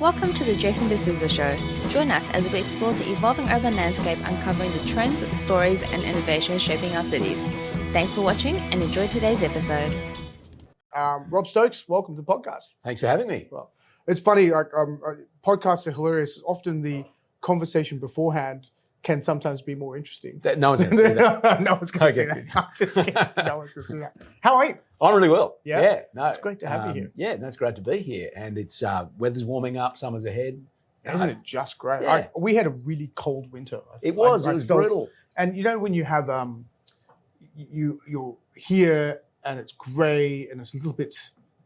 Welcome to the Jason de Sousa Show. Join us as we explore the evolving urban landscape, uncovering the trends, stories, and innovations shaping our cities. Thanks for watching and enjoy today's episode. Rob Stokes, welcome to the podcast. Thanks for having me. Well, it's funny, podcasts are hilarious. Often the conversation beforehand can sometimes be more interesting. No one's going to see that. No one's going to see that. I'm just kidding. No one's going to see that. How are you? I'm really well. Yeah? No, It's great to have you here. Yeah, that's great to be here. And it's weather's warming up, summer's ahead. Isn't it just great? Yeah. We had a really cold winter. It was felt- brutal. And you know when you have you're here and it's grey and it's a little bit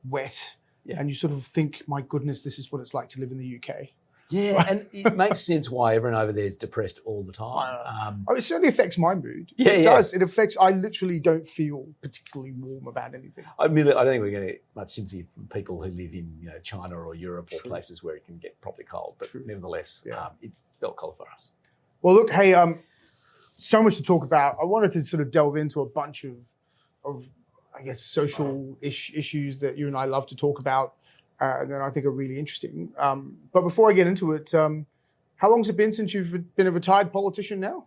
wet, and you sort of think, my goodness, this is what it's like to live in the UK. Yeah, and it makes sense why everyone over there is depressed all the time. It certainly affects my mood. Yeah, It yeah. does. It affects. I literally don't feel particularly warm about anything. I don't think we're going to get much sympathy from people who live in China or Europe or True. places where it can get properly cold. But True. nevertheless, it felt cold for us. Well, look, hey, so much to talk about. I wanted to sort of delve into a bunch of I guess, social issues that you and I love to talk about, and that I think are really interesting. But before I get into it, how long has it been since you've been a retired politician now?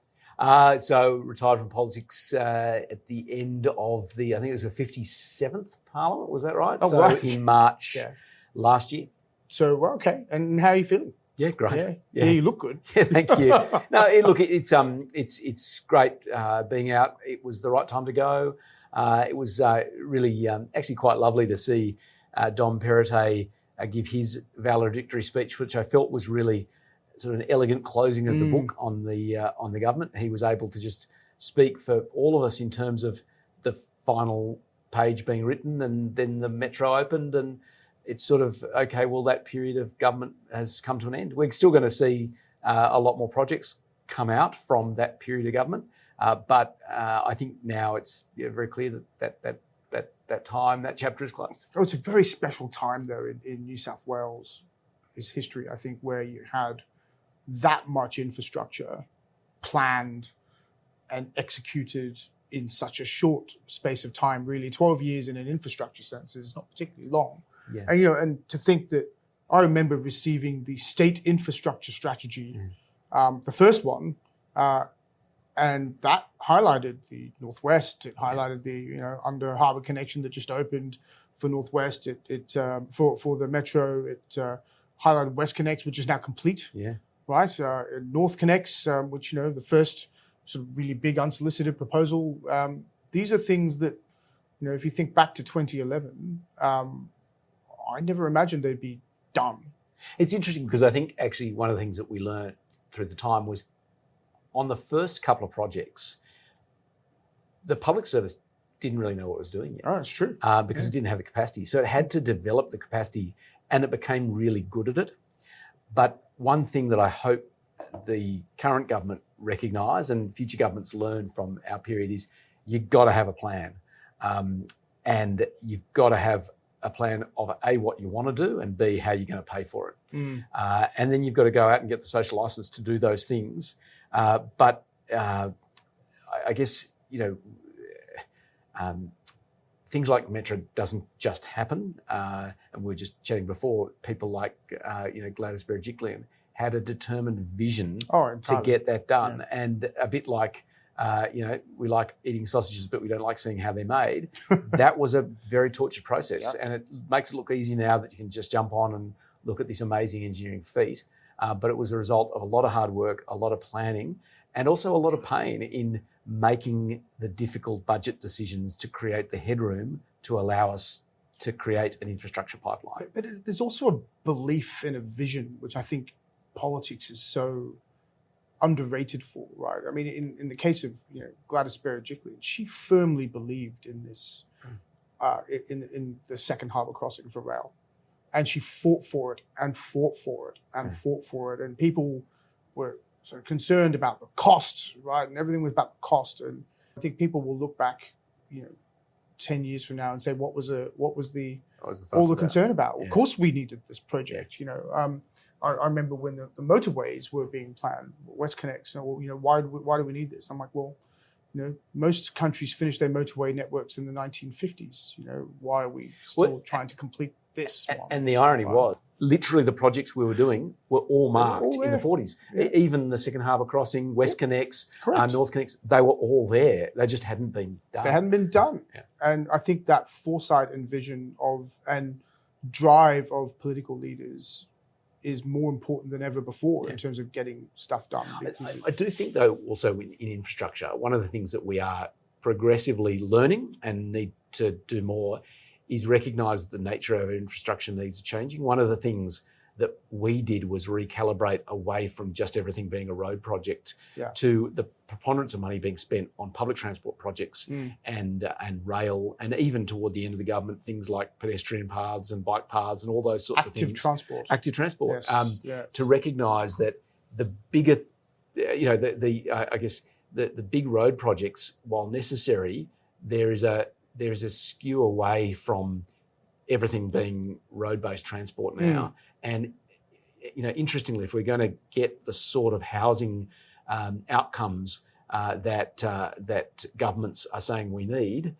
So retired from politics at the end of I think it was the 57th Parliament, was that right? Oh, so right. in March last year. So, well, okay. And how are you feeling? Yeah, great. Yeah, you look good. Yeah, thank you. No, it's great being out. It was the right time to go. It was really actually quite lovely to see Dom Perrottet give his valedictory speech, which I felt was really sort of an elegant closing of the book on the government. He was able to just speak for all of us in terms of the final page being written, and then the metro opened, and it's sort of, okay, well, that period of government has come to an end. We're still going to see a lot more projects come out from that period of government. But I think now it's very clear that time, that chapter is closed. Oh, it's a very special time, though, in New South Wales' history, I think, where you had that much infrastructure planned and executed in such a short space of time. Really, 12 years in an infrastructure sense is not particularly long. Yeah. And and to think that I remember receiving the state infrastructure strategy, the first one. And that highlighted the Northwest. It highlighted the under Harbour connection that just opened for Northwest. It for the metro. It highlighted West Connects, which is now complete. Yeah. Right. North Connects, which the first sort of really big unsolicited proposal. These are things that if you think back to 2011, I never imagined they'd be done. It's interesting because I think actually one of the things that we learned through the time was, on the first couple of projects, the public service didn't really know what it was doing yet. Oh, it's true. Because it didn't have the capacity. So it had to develop the capacity, and it became really good at it. But one thing that I hope the current government recognise and future governments learn from our period is you've got to have a plan. And you've got to have a plan of A, what you want to do, and B, how you're going to pay for it. And then you've got to go out and get the social licence to do those things. But I guess, things like Metro doesn't just happen. And we were just chatting before, people like, Gladys Berejiklian had a determined vision to get that done. Yeah. And a bit like, we like eating sausages, but we don't like seeing how they're made. That was a very tortured process. And it makes it look easy now that you can just jump on and look at this amazing engineering feat. But it was a result of a lot of hard work, a lot of planning, and also a lot of pain in making the difficult budget decisions to create the headroom to allow us to create an infrastructure pipeline. But there's also a belief in a vision, which I think politics is so underrated for, right? I mean, in the case of Gladys Berejiklian, she firmly believed in this, in the second harbour crossing for rail. And she fought for it and fought for it and fought for it. And people were sort of concerned about the cost, right? And everything was about the cost. And I think people will look back, 10 years from now and say, what was the concern about? Well, of course we needed this project. I remember when the motorways were being planned, West Connects, why do we need this? I'm like, well, most countries finished their motorway networks in the 1950s. Why are we still trying to complete this one? And the irony was, literally the projects we were doing were all marked in the 40s. Yeah. Even the Second Harbour Crossing, West Connects, North Connects, they were all there. They just hadn't been done. They hadn't been done. Yeah. And I think that foresight and vision and drive of political leaders is more important than ever before in terms of getting stuff done. I do think, though, also in infrastructure, one of the things that we are progressively learning and need to do more is recognise that the nature of our infrastructure needs are changing. One of the things that we did was recalibrate away from just everything being a road project to the preponderance of money being spent on public transport projects and rail, and even toward the end of the government, things like pedestrian paths and bike paths and all those sorts of things. Active transport. Yes. To recognise that the bigger, I guess the big road projects, while necessary, there is a skew away from everything being road-based transport now. And, interestingly, if we're going to get the sort of housing outcomes that governments are saying we need,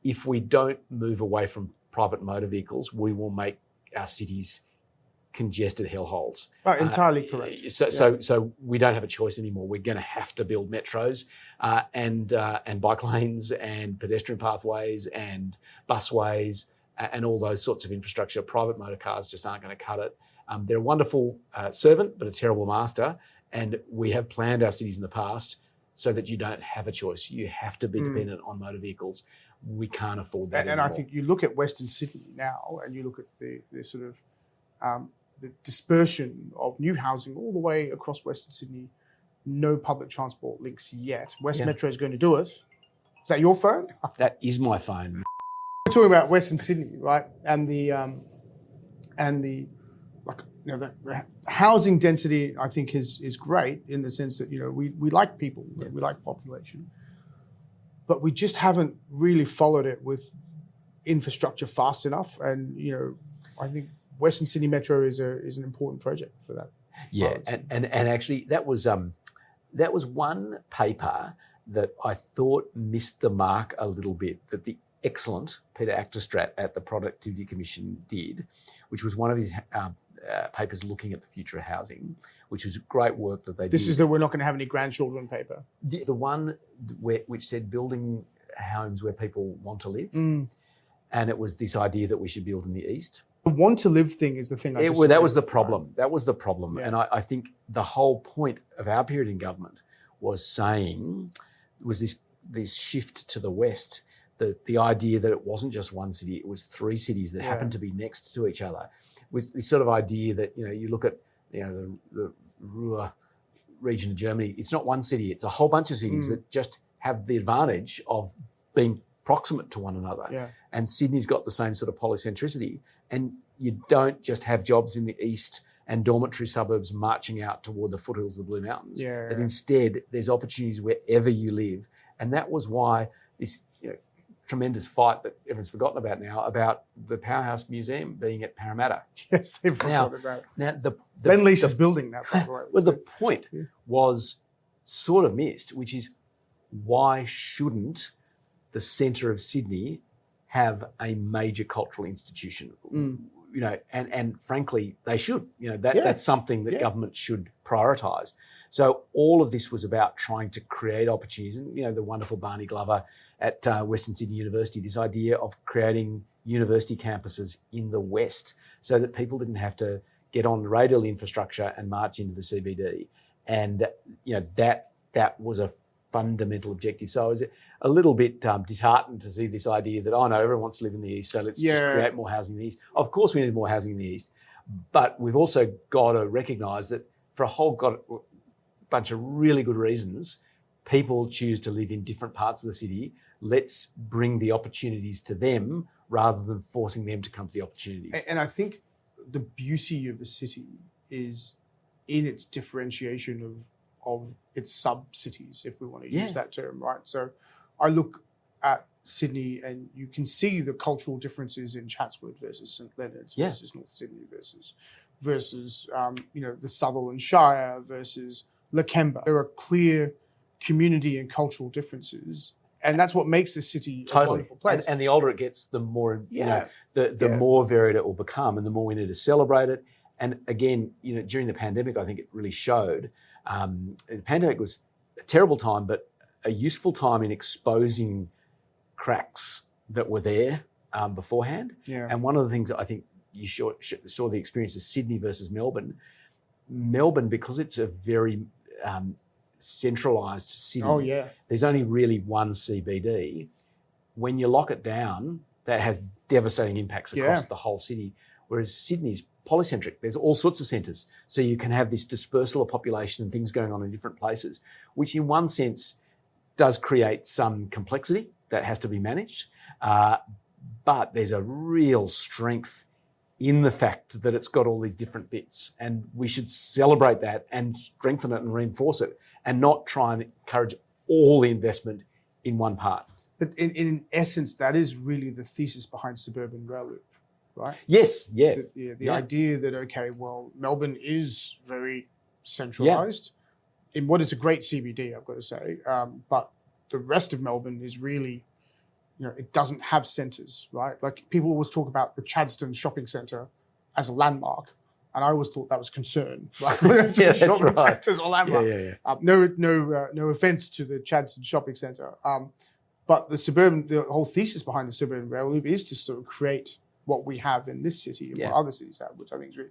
if we don't move away from private motor vehicles, we will make our cities congested hellholes. Right, entirely correct. So we don't have a choice anymore. We're going to have to build metros and bike lanes and pedestrian pathways and busways and all those sorts of infrastructure. Private motor cars just aren't going to cut it. They're a wonderful servant, but a terrible master. And we have planned our cities in the past so that you don't have a choice. You have to be dependent on motor vehicles. We can't afford that anymore. And I think you look at Western Sydney now, and you look at the sort of the dispersion of new housing all the way across Western Sydney. No public transport links yet. Metro is going to do it. Is that your phone? That is my phone. We're talking about Western Sydney, right? And the housing density, I think, is great in the sense that we like people, we like population, but we just haven't really followed it with infrastructure fast enough. And I think Western Sydney Metro is an important project for that. Yeah, and actually that was one paper that I thought missed the mark a little bit, that the excellent Peter Acterstrat at the Productivity Commission did, which was one of his papers looking at the future of housing, which was great work that they did. This is that we're not going to have any grandchildren paper. The one which said building homes where people want to live, and it was this idea that we should build in the east. The want to live thing is the thing. That was the problem. That was the problem. Yeah. And I think the whole point of our period in government was this shift to the west, the idea that it wasn't just one city, it was three cities that happened to be next to each other. It was this sort of idea that, you look at the Ruhr region of Germany, it's not one city, it's a whole bunch of cities that just have the advantage of being proximate to one another. Yeah. And Sydney's got the same sort of polycentricity. And you don't just have jobs in the east and dormitory suburbs marching out toward the foothills of the Blue Mountains. Yeah. That instead there's opportunities wherever you live. And that was why this tremendous fight that everyone's forgotten about now about the Powerhouse Museum being at Parramatta. Yes, they've forgotten about it. Now Lend-Lease is building that, by the way. Well, the point was sort of missed, which is why shouldn't the centre of Sydney have a major cultural institution? And frankly, they should. That's something that government should prioritise. So all of this was about trying to create opportunities. And, the wonderful Barney Glover at Western Sydney University, this idea of creating university campuses in the West so that people didn't have to get on radial infrastructure and march into the CBD. And, that was a fundamental objective. So I was a little bit disheartened to see this idea that, no, everyone wants to live in the East, so let's just create more housing in the East. Of course we need more housing in the East, but we've also got to recognise that for a whole bunch of really good reasons, people choose to live in different parts of the city. Let's bring the opportunities to them rather than forcing them to come to the opportunities. And I think the beauty of a city is in its differentiation of its sub-cities, if we want to use that term, right? So I look at Sydney and you can see the cultural differences in Chatswood versus St Leonard's versus North Sydney versus the Sutherland Shire versus Lakemba. There are clear community and cultural differences, and that's what makes the city a wonderful place. And the older it gets, the more the more varied it will become, and the more we need to celebrate it And again, during the pandemic, I think it really showed. The pandemic was a terrible time, but a useful time in exposing cracks that were there beforehand. Yeah. And one of the things that I think you saw the experience of Sydney versus Melbourne. Melbourne, because it's a very centralised city. Oh yeah. There's only really one CBD. When you lock it down, that has devastating impacts across the whole city. Whereas Sydney's polycentric. There's all sorts of centres. So you can have this dispersal of population and things going on in different places, which in one sense does create some complexity that has to be managed. But there's a real strength in the fact that it's got all these different bits, and we should celebrate that and strengthen it and reinforce it, and not try and encourage all the investment in one part. But in essence, that is really the thesis behind suburban rail loop, right? Yes, yeah. The idea that, okay, well, Melbourne is very centralised in what is a great CBD, I've got to say, but the rest of Melbourne is really, it doesn't have centres, right? Like people always talk about the Chadstone shopping centre as a landmark, and I always thought that was concern, right? Yeah, that's right. As a landmark. No offence to the Chadstone shopping centre, but the whole thesis behind the suburban rail loop is to sort of create what we have in this city and what other cities have, which I think is really,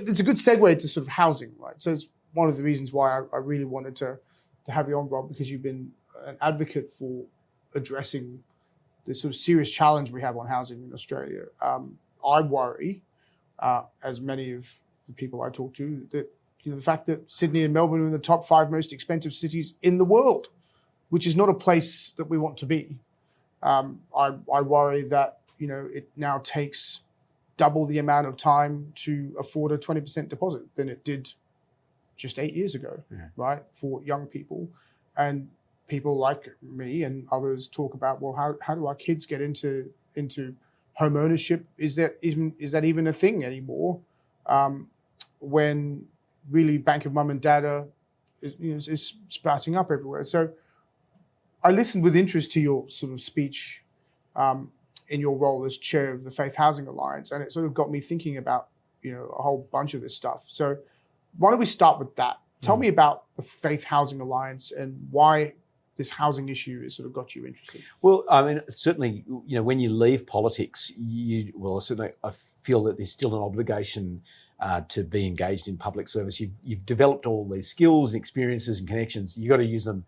it's a good segue to sort of housing, right? So it's one of the reasons why I really wanted to have you on, Rob, because you've been an advocate for addressing the sort of serious challenge we have on housing in Australia. I worry, as many of the people I talk to, that the fact that Sydney and Melbourne are in the top 5 most expensive cities in the world, which is not a place that we want to be. I worry that it now takes double the amount of time to afford a 20% deposit than it did just 8 years ago, right? For young people. And people like me and others talk about, well, how do our kids get into home ownership? Is that even a thing anymore? When really Bank of Mum and Dad is sprouting up everywhere. So I listened with interest to your sort of speech in your role as chair of the Faith Housing Alliance, and it sort of got me thinking about a whole bunch of this stuff. So why don't we start with that? Tell me about the Faith Housing Alliance and why this housing issue has sort of got you interested. Well, I mean, certainly, when you leave politics, certainly I feel that there's still an obligation to be engaged in public service. You've developed all these skills and experiences and connections. You've got to use them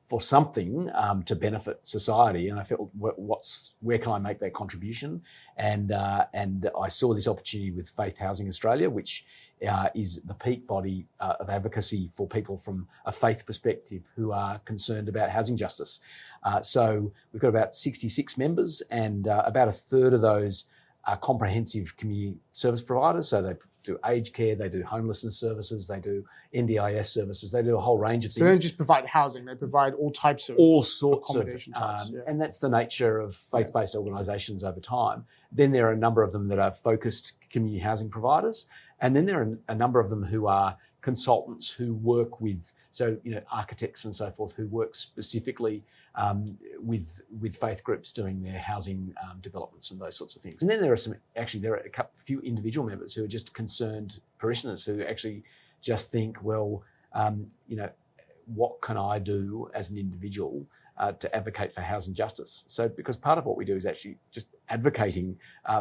for something to benefit society. And I felt, where can I make that contribution? And I saw this opportunity with Faith Housing Australia, which is the peak body of advocacy for people from a faith perspective who are concerned about housing justice. So we've got about 66 members, and about a third of those are comprehensive community service providers. So they do aged care, they do homelessness services, they do NDIS services, they do a whole range of things. So they don't just provide housing, they provide all types of accommodation types. And that's the nature of faith-based organisations over time. Then there are a number of them that are focused community housing providers. And then there are a number of them who are consultants who work with, architects and so forth, who work specifically with faith groups doing their housing developments and those sorts of things. And then there are a few individual members who are just concerned parishioners who actually just think, well, what can I do as an individual to advocate for housing justice? So, because part of what we do is actually just advocating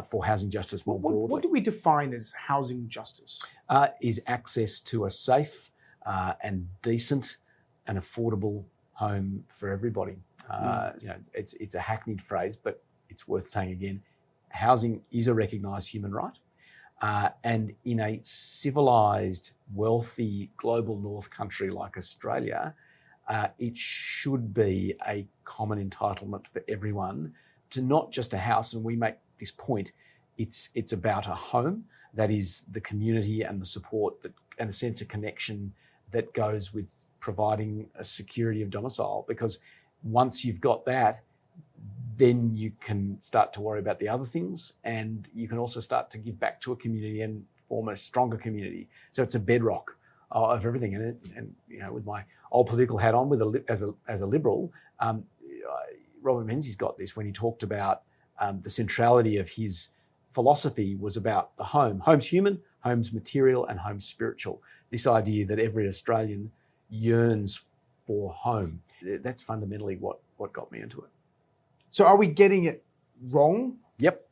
for housing justice more broadly. What do we define as housing justice? Is access to a safe and decent and affordable home for everybody. It's a hackneyed phrase, but it's worth saying again. Housing is a recognised human right. And in a civilised, wealthy, global north country like Australia, it should be a common entitlement for everyone to not just a house. And we make this point, it's about a home that is the community and the support and a sense of connection that goes with providing a security of domicile. Because once you've got that, then you can start to worry about the other things, and you can also start to give back to a community and form a stronger community. So it's a bedrock of everything. And with my old political hat on, as a liberal, Robert Menzies got this when he talked about the centrality of his philosophy was about the home. Home's human, home's material and home's spiritual. This idea that every Australian yearns for home. That's fundamentally what got me into it. So are we getting it wrong? Yep.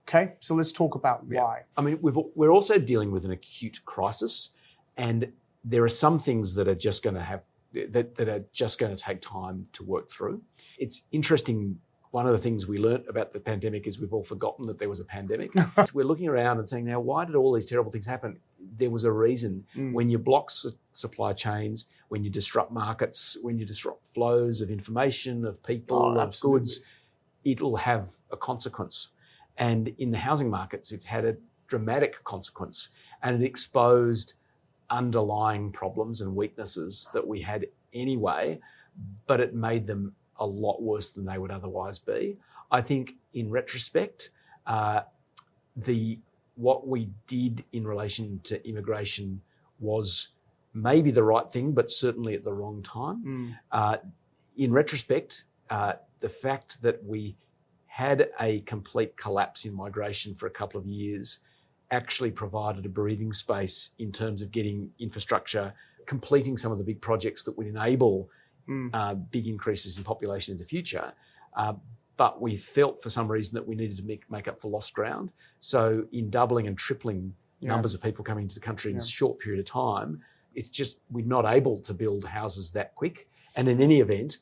Okay, so let's talk about why. I mean, we're also dealing with an acute crisis, and there are some things that are just going to have that are just going to take time to work through. It's interesting. One of the things we learnt about the pandemic is we've all forgotten that there was a pandemic. We're looking around and saying, now, why did all these terrible things happen? There was a reason. When you block supply chains, when you disrupt markets, when you disrupt flows of information, of people, of goods, it'll have a consequence. And in the housing markets, it's had a dramatic consequence, and it exposed underlying problems and weaknesses that we had anyway, but it made them a lot worse than they would otherwise be. I think in retrospect, what we did in relation to immigration was maybe the right thing, but certainly at the wrong time. In retrospect, the fact that we had a complete collapse in migration for a couple of years actually provided a breathing space in terms of getting infrastructure, completing some of the big projects that would enable big increases in population in the future. But we felt for some reason that we needed to make up for lost ground. So in doubling and tripling numbers of people coming into the country in a short period of time, it's just we're not able to build houses that quick. And in any event,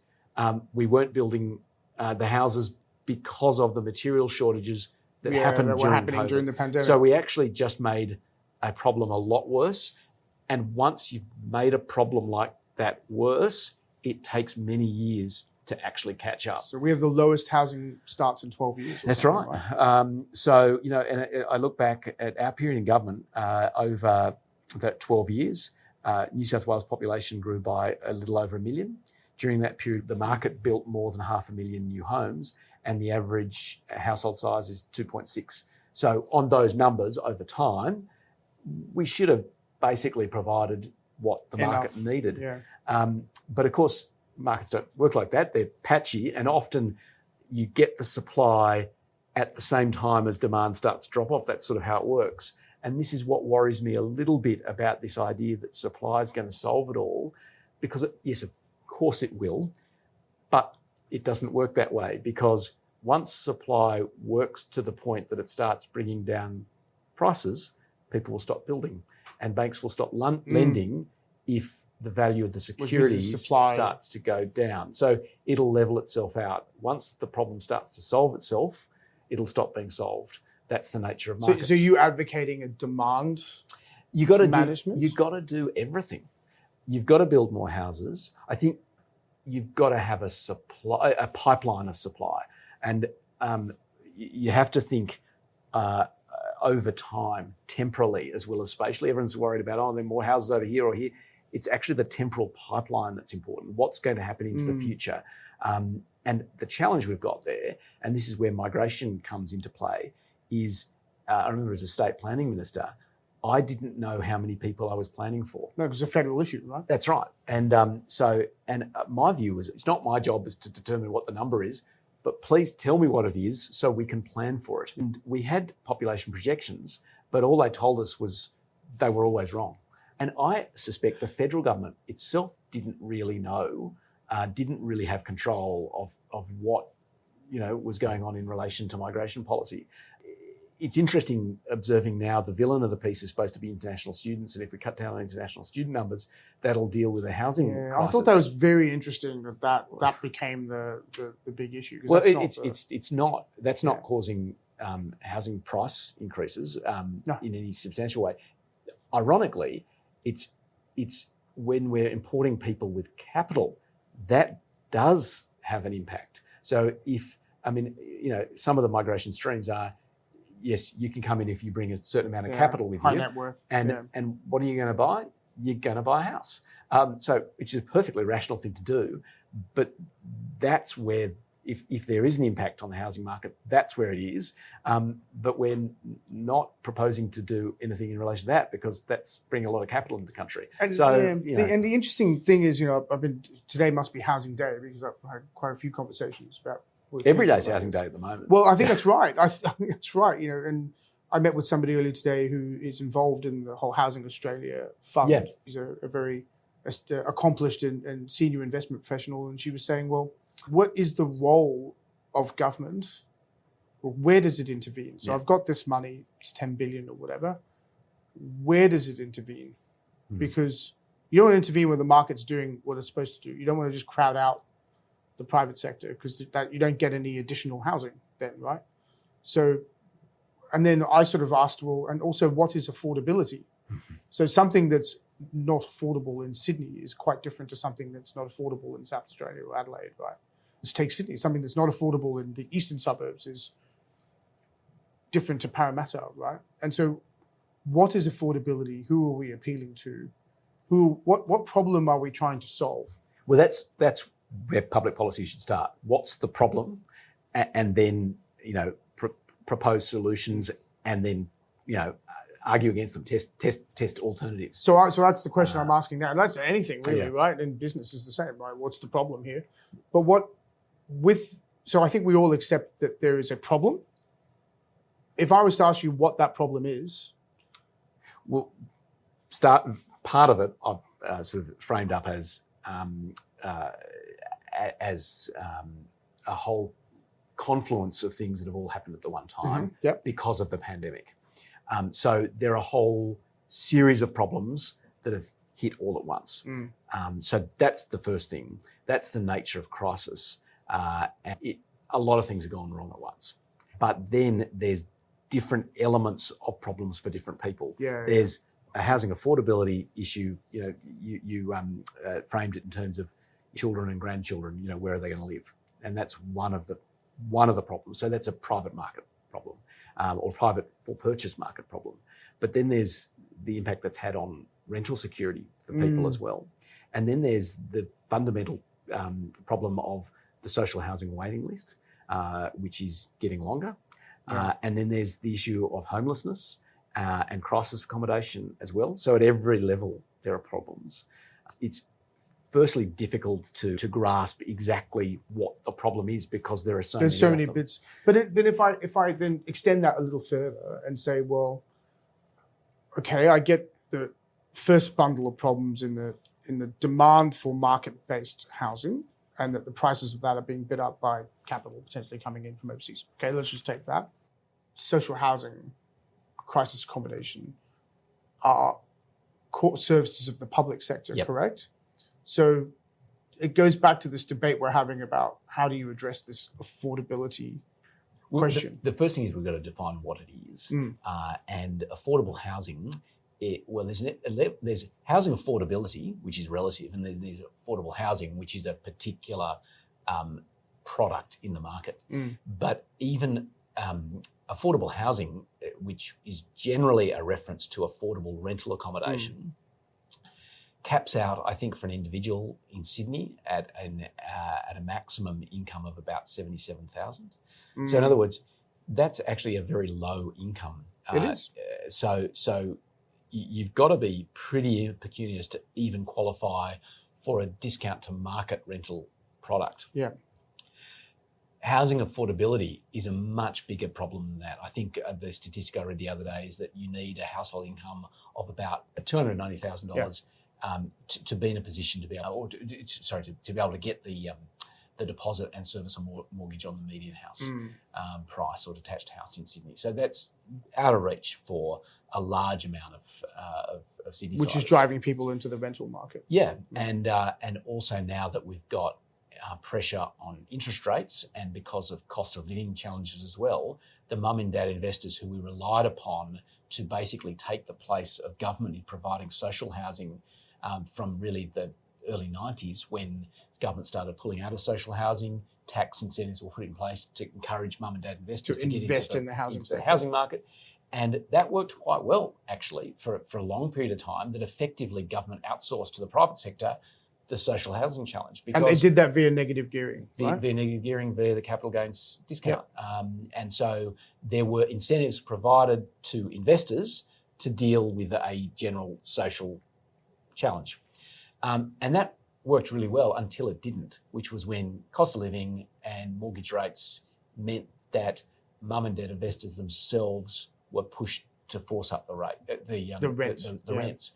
we weren't building the houses because of the material shortages that happened during the pandemic. So we actually just made a problem a lot worse. And once you've made a problem like that worse, it takes many years to actually catch up. So we have the lowest housing starts in 12 years. That's right. So, and I look back at our period in government over that 12 years, New South Wales population grew by a little over 1 million. During that period, the market built more than 500,000 new homes, and the average household size is 2.6. So on those numbers over time, we should have basically provided what the market needed. But of course, markets don't work like that. They're patchy, and often you get the supply at the same time as demand starts to drop off. That's sort of how it works. And this is what worries me a little bit about this idea that supply is going to solve it all, because yes, of course it will, but it doesn't work that way, because once supply works to the point that it starts bringing down prices, people will stop building, and banks will stop lending if the value of the securities starts to go down. So it'll level itself out. Once the problem starts to solve itself, it'll stop being solved. That's the nature of markets. So you advocating a demand management? You've got to do everything. You've got to build more houses. I think you've got to have a pipeline of supply. And you have to think over time, temporally as well as spatially. Everyone's worried about, there are more houses over here or here. It's actually the temporal pipeline that's important. What's going to happen into the future? And the challenge we've got there, and this is where migration comes into play, is I remember as a state planning minister, I didn't know how many people I was planning for. No, because it's a federal issue, right? That's right. And my view is it's not my job is to determine what the number is, but please tell me what it is so we can plan for it. And we had population projections, but all they told us was they were always wrong. And I suspect the federal government itself didn't really know, didn't really have control of what was going on in relation to migration policy. It's interesting observing now the villain of the piece is supposed to be international students, and if we cut down on international student numbers, that'll deal with a housing crisis. I thought that was very interesting that became the big issue. Well, it's not. That's not causing housing price increases in any substantial way. Ironically, it's when we're importing people with capital that does have an impact. So some of the migration streams are, yes, you can come in if you bring a certain amount of capital with high you. Net worth. And what are you going to buy? You're going to buy a house. So which is a perfectly rational thing to do. But that's where, if there is an impact on the housing market, that's where it is. But we're not proposing to do anything in relation to that, because that's bringing a lot of capital into the country. And the interesting thing is, today must be housing day, because I've had quite a few conversations about. Every day's housing day at the moment. Well, I think that's right. I think that's right. And I met with somebody earlier today who is involved in the whole Housing Australia fund. Yeah. She's a very accomplished and senior investment professional, and she was saying, well, what is the role of government? Well, where does it intervene? So I've got this money, it's 10 billion or whatever. Where does it intervene? Because you don't want to intervene when the market's doing what it's supposed to do. You don't want to just crowd out the private sector because that you don't get any additional housing then, right? So, and then I sort of asked, well, and also what is affordability? So something that's not affordable in Sydney is quite different to something that's not affordable in South Australia or Adelaide, right? Let's take Sydney. Something that's not affordable in the eastern suburbs is different to Parramatta, right? And so what is affordability? Who are we appealing to? What problem are we trying to solve? Well, that's where public policy should start. What's the problem? And then, propose solutions, and then, argue against them, test alternatives. So that's the question I'm asking now. That's anything really, right? And business is the same, right? What's the problem here? But so I think we all accept that there is a problem. If I was to ask you what that problem is. Well, part of it I've sort of framed up as a whole confluence of things that have all happened at the one time because of the pandemic. So there are a whole series of problems that have hit all at once. So that's the first thing. That's the nature of crisis. And a lot of things have gone wrong at once. But then there's different elements of problems for different people. There's a housing affordability issue. You framed it in terms of children and grandchildren. Where are they going to live? And that's one of the problems. So that's a private market problem, or private for purchase market problem. But then there's the impact that's had on rental security for people as well. And then there's the fundamental problem of the social housing waiting list, which is getting longer. And then there's the issue of homelessness and crisis accommodation as well. So at every level, there are problems. It's firstly difficult to grasp exactly what the problem is because there are so many bits. But if I then extend that a little further and say, well, okay, I get the first bundle of problems in the demand for market-based housing, and that the prices of that are being bid up by capital potentially coming in from overseas. Okay, let's just take that. Social housing, crisis accommodation are core services of the public sector, correct? So it goes back to this debate we're having about how do you address this affordability question. The first thing is we've got to define what it is. And affordable housing, there's housing affordability, which is relative, and then there's affordable housing, which is a particular product in the market. But even affordable housing, which is generally a reference to affordable rental accommodation, caps out, I think, for an individual in Sydney at a maximum income of about $77,000. So in other words, that's actually a very low income. It is. So you've got to be pretty pecunious to even qualify for a discount to market rental product. Housing affordability is a much bigger problem than that. I think the statistic I read the other day is that you need a household income of about $290,000 to be in a position to be able, to be able to get the deposit and service a mortgage on the median house price or detached house in Sydney. So that's out of reach for a large amount of Sydney, which is driving people into the rental market. And also now that we've got pressure on interest rates, and because of cost of living challenges as well, the mum and dad investors who we relied upon to basically take the place of government in providing social housing from really the early 90s, when government started pulling out of social housing, tax incentives were put in place to encourage mum and dad investors to get invest into in the housing market. And that worked quite well, actually, for a long period of time, that effectively government outsourced to the private sector the social housing challenge. And they did that via negative gearing, right? Via negative gearing, via the capital gains discount. And so there were incentives provided to investors to deal with a general social challenge. And that worked really well until it didn't, which was when cost of living and mortgage rates meant that mum and dad investors themselves were pushed to force up the rate, The rents. the rents.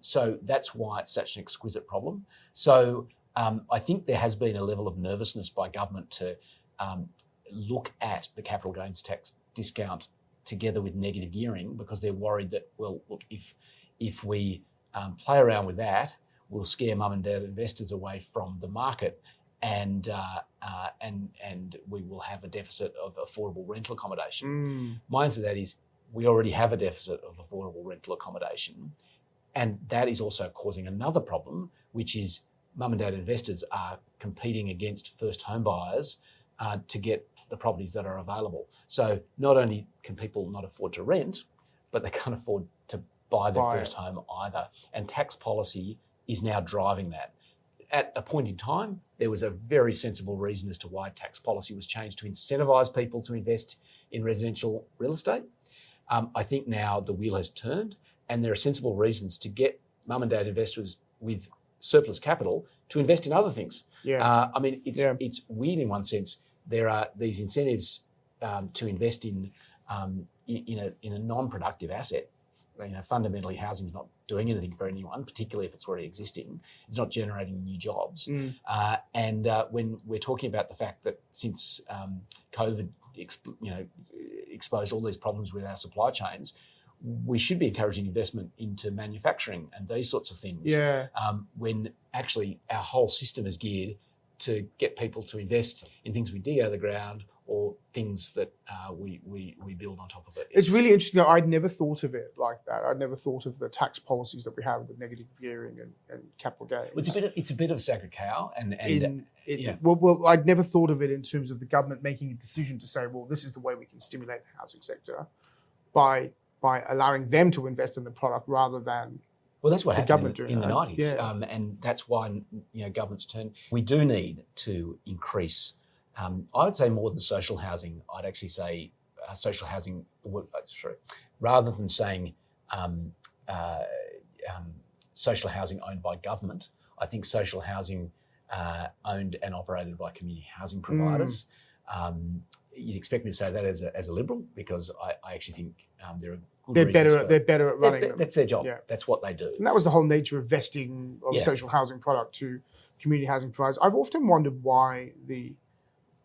So that's why it's such an exquisite problem. So I think there has been a level of nervousness by government to look at the capital gains tax discount together with negative gearing, because they're worried that, well, look, if we play around with that, we'll scare mum and dad investors away from the market, and we will have a deficit of affordable rental accommodation. My answer to that is we already have a deficit of affordable rental accommodation, and that is also causing another problem, which is mum and dad investors are competing against first home buyers to get the properties that are available. So not only can people not afford to rent, but they can't afford to buy their first home either. And tax policy is now driving that. At a point in time, there was a very sensible reason as to why tax policy was changed to incentivise people to invest in residential real estate. I think now the wheel has turned, and there are sensible reasons to get mum and dad investors with surplus capital to invest in other things. I mean, it's weird in one sense. There are these incentives to invest in a non-productive asset. Fundamentally, housing is not doing anything for anyone, particularly if it's already existing. It's not generating new jobs. And when we're talking about the fact that since COVID, exposed all these problems with our supply chains, we should be encouraging investment into manufacturing and these sorts of things. When actually our whole system is geared to get people to invest in things we dig out of the ground or things that we build on top of it. It's really interesting. I'd never thought of it like that. I'd never thought of the tax policies that we have with negative gearing and capital gains. It's a bit of a sacred cow, Well, I'd never thought of it in terms of the government making a decision to say, well, this is the way we can stimulate the housing sector by allowing them to invest in the product rather than that's what happened in the 90s. 90s, and that's why governments turn. We do need to increase. I would say more than social housing. I'd actually say social housing. Rather than saying social housing owned by government, I think social housing owned and operated by community housing providers. You'd expect me to say that as a Liberal, because I actually think there are good reasons. They're better at running them. That's their job. That's what they do. And that was the whole nature of vesting of social housing product to community housing providers. I've often wondered why the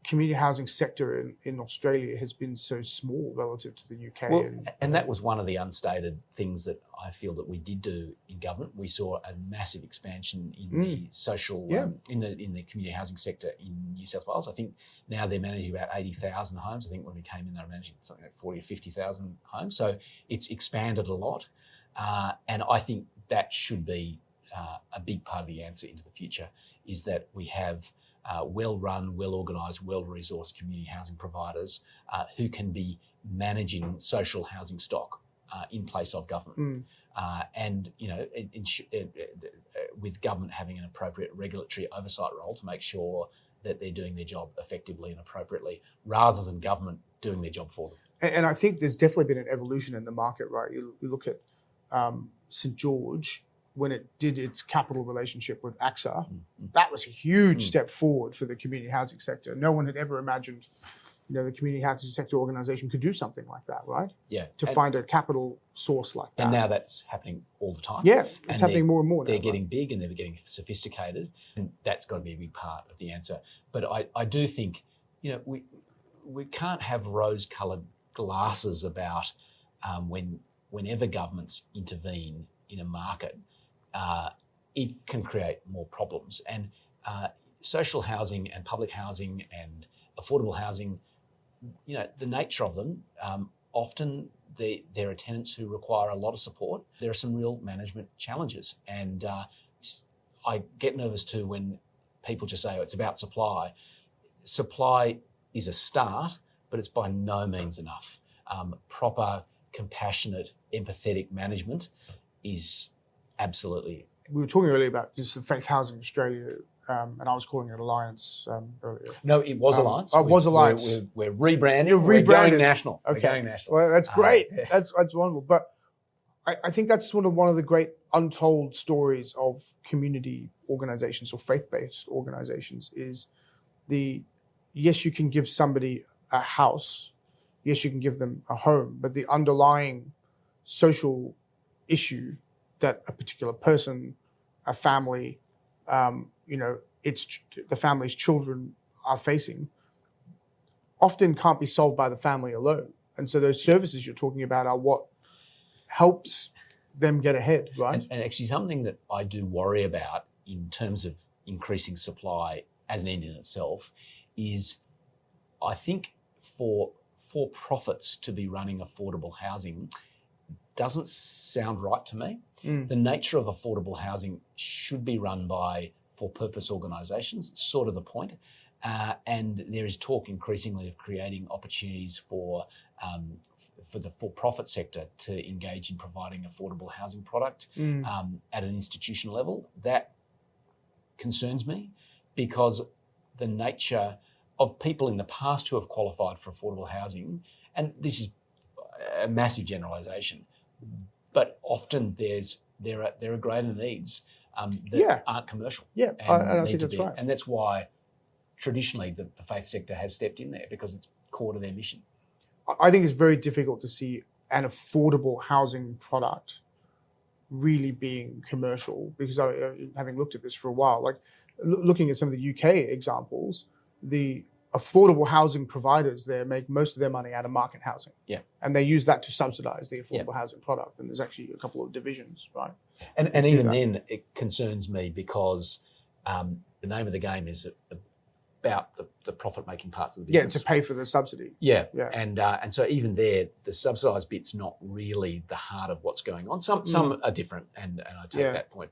community housing sector in Australia has been so small relative to the UK. Well, and that was one of the unstated things that I feel that we did do in government. We saw a massive expansion in the social, in the community housing sector in New South Wales. I think now they're managing about 80,000 homes. I think when we came in, they were managing something like 40 or 50,000 homes. So it's expanded a lot. And I think that should be a big part of the answer into the future, is that we have well-run, well-organised, well-resourced community housing providers who can be managing social housing stock in place of government. And with government having an appropriate regulatory oversight role to make sure that they're doing their job effectively and appropriately, rather than government doing their job for them. And I think there's definitely been an evolution in the market, right? You look at St. George, when it did its capital relationship with AXA, that was a huge step forward for the community housing sector. No one had ever imagined, the community housing sector organisation could do something like that, right? To find a capital source like that. And now that's happening all the time. Yeah, it's happening more and more now. They're getting big and they're getting sophisticated, and that's got to be a big part of the answer. But I do think, we can't have rose-coloured glasses about whenever governments intervene in a market. It can create more problems. And social housing and public housing and affordable housing, the nature of them, often there are tenants who require a lot of support. There are some real management challenges. And I get nervous too when people just say, it's about supply. Supply is a start, but it's by no means enough. Proper, compassionate, empathetic management is absolutely. We were talking earlier about just the Faith Housing Australia, and I was calling it Alliance earlier. No, it was Alliance. Oh, it was Alliance. We're rebranding. You're We're rebranded. going national. Okay. We're going national. Well, that's great. That's wonderful. But I think that's sort of one of the great untold stories of community organisations or faith-based organisations is yes, you can give somebody a house, yes, you can give them a home, but the underlying social issue that a particular person, a family, it's the family's children are facing, often can't be solved by the family alone. And so those services you're talking about are what helps them get ahead, right? And actually something that I do worry about in terms of increasing supply as an end in itself is, I think for profits to be running affordable housing doesn't sound right to me. The nature of affordable housing should be run by for-purpose organisations. It's sort of the point. And there is talk increasingly of creating opportunities for the for-profit sector to engage in providing affordable housing product at an institutional level. That concerns me, because the nature of people in the past who have qualified for affordable housing, and this is a massive generalisation, but often there are greater needs that aren't commercial. Yeah, I think that's right. And that's why traditionally the faith sector has stepped in there, because it's core to their mission. I think it's very difficult to see an affordable housing product really being commercial, because having looked at this for a while, like looking at some of the UK examples, the affordable housing providers there make most of their money out of market housing. Yeah. And they use that to subsidize the affordable housing product. And there's actually a couple of divisions, right? And even then, it concerns me, because the name of the game is about the profit-making parts of the business. Yeah, to pay for the subsidy. Yeah. And so even there, the subsidised bit's not really the heart of what's going on. Some are different, and I take that point.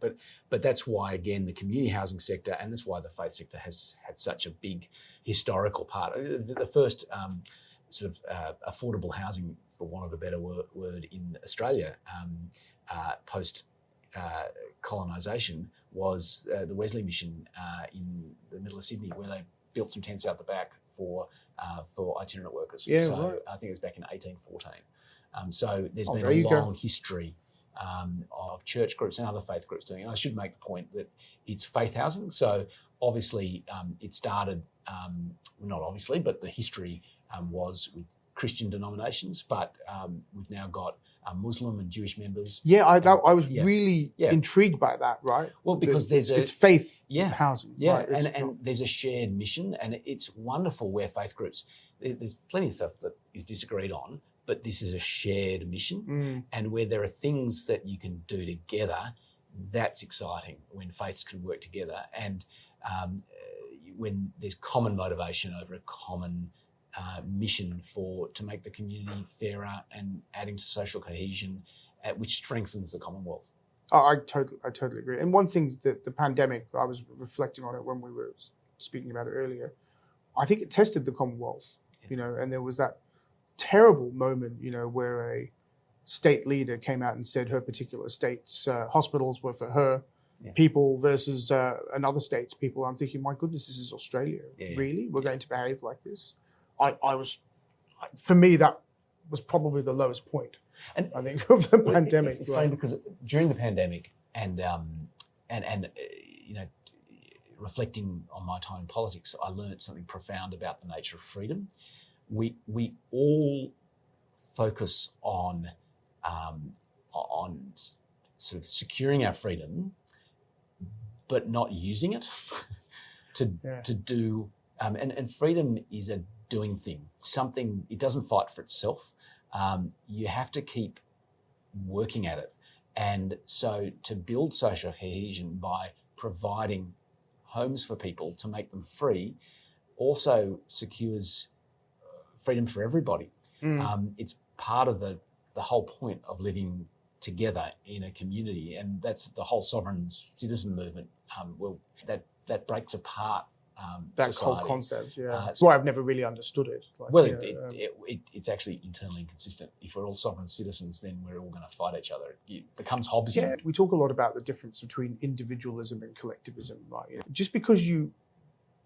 But that's why, again, the community housing sector, and that's why the faith sector has had such a big historical part. The first sort of affordable housing, for want of a better word, in Australia post colonisation was the Wesley Mission in the middle of Sydney, where they built some tents out the back for itinerant workers. Yeah, so right. I think it was back in 1814. So there's been there a you long go. history of church groups and other faith groups doing it. And I should make the point that it's faith housing. So obviously it started, not obviously, but the history was with Christian denominations, but we've now got Muslim and Jewish members. Yeah, I was really intrigued by that, right? Well, because it's faith housing. Yeah, right? and there's a shared mission, and it's wonderful where faith groups, there's plenty of stuff that is disagreed on, but this is a shared mission, and where there are things that you can do together, that's exciting when faiths can work together, and when there's common motivation over a common mission to make the community fairer and adding to social cohesion, which strengthens the Commonwealth. I totally agree. And one thing that the pandemic, I was reflecting on it when we were speaking about it earlier, I think it tested the Commonwealth, and there was that terrible moment, where a state leader came out and said her particular state's hospitals were for her people versus another state's people. I'm thinking, my goodness, this is Australia. Really? We're going to behave like this? For me, that was probably the lowest point, and I think, of the pandemic. It's funny because during the pandemic and reflecting on my time in politics, I learned something profound about the nature of freedom. We all focus on sort of securing our freedom, but not using it to do. And freedom is a doing thing. Something, it doesn't fight for itself. You have to keep working at it. And so to build social cohesion by providing homes for people to make them free also secures freedom for everybody. It's part of the whole point of living together in a community, and that's the whole sovereign citizen movement. That breaks apart that society. whole concept, that's why I've never really understood it. It's actually internally inconsistent. If we're all sovereign citizens, then we're all going to fight each other. It becomes Hobbesian. Yeah, we talk a lot about the difference between individualism and collectivism, right? Just because you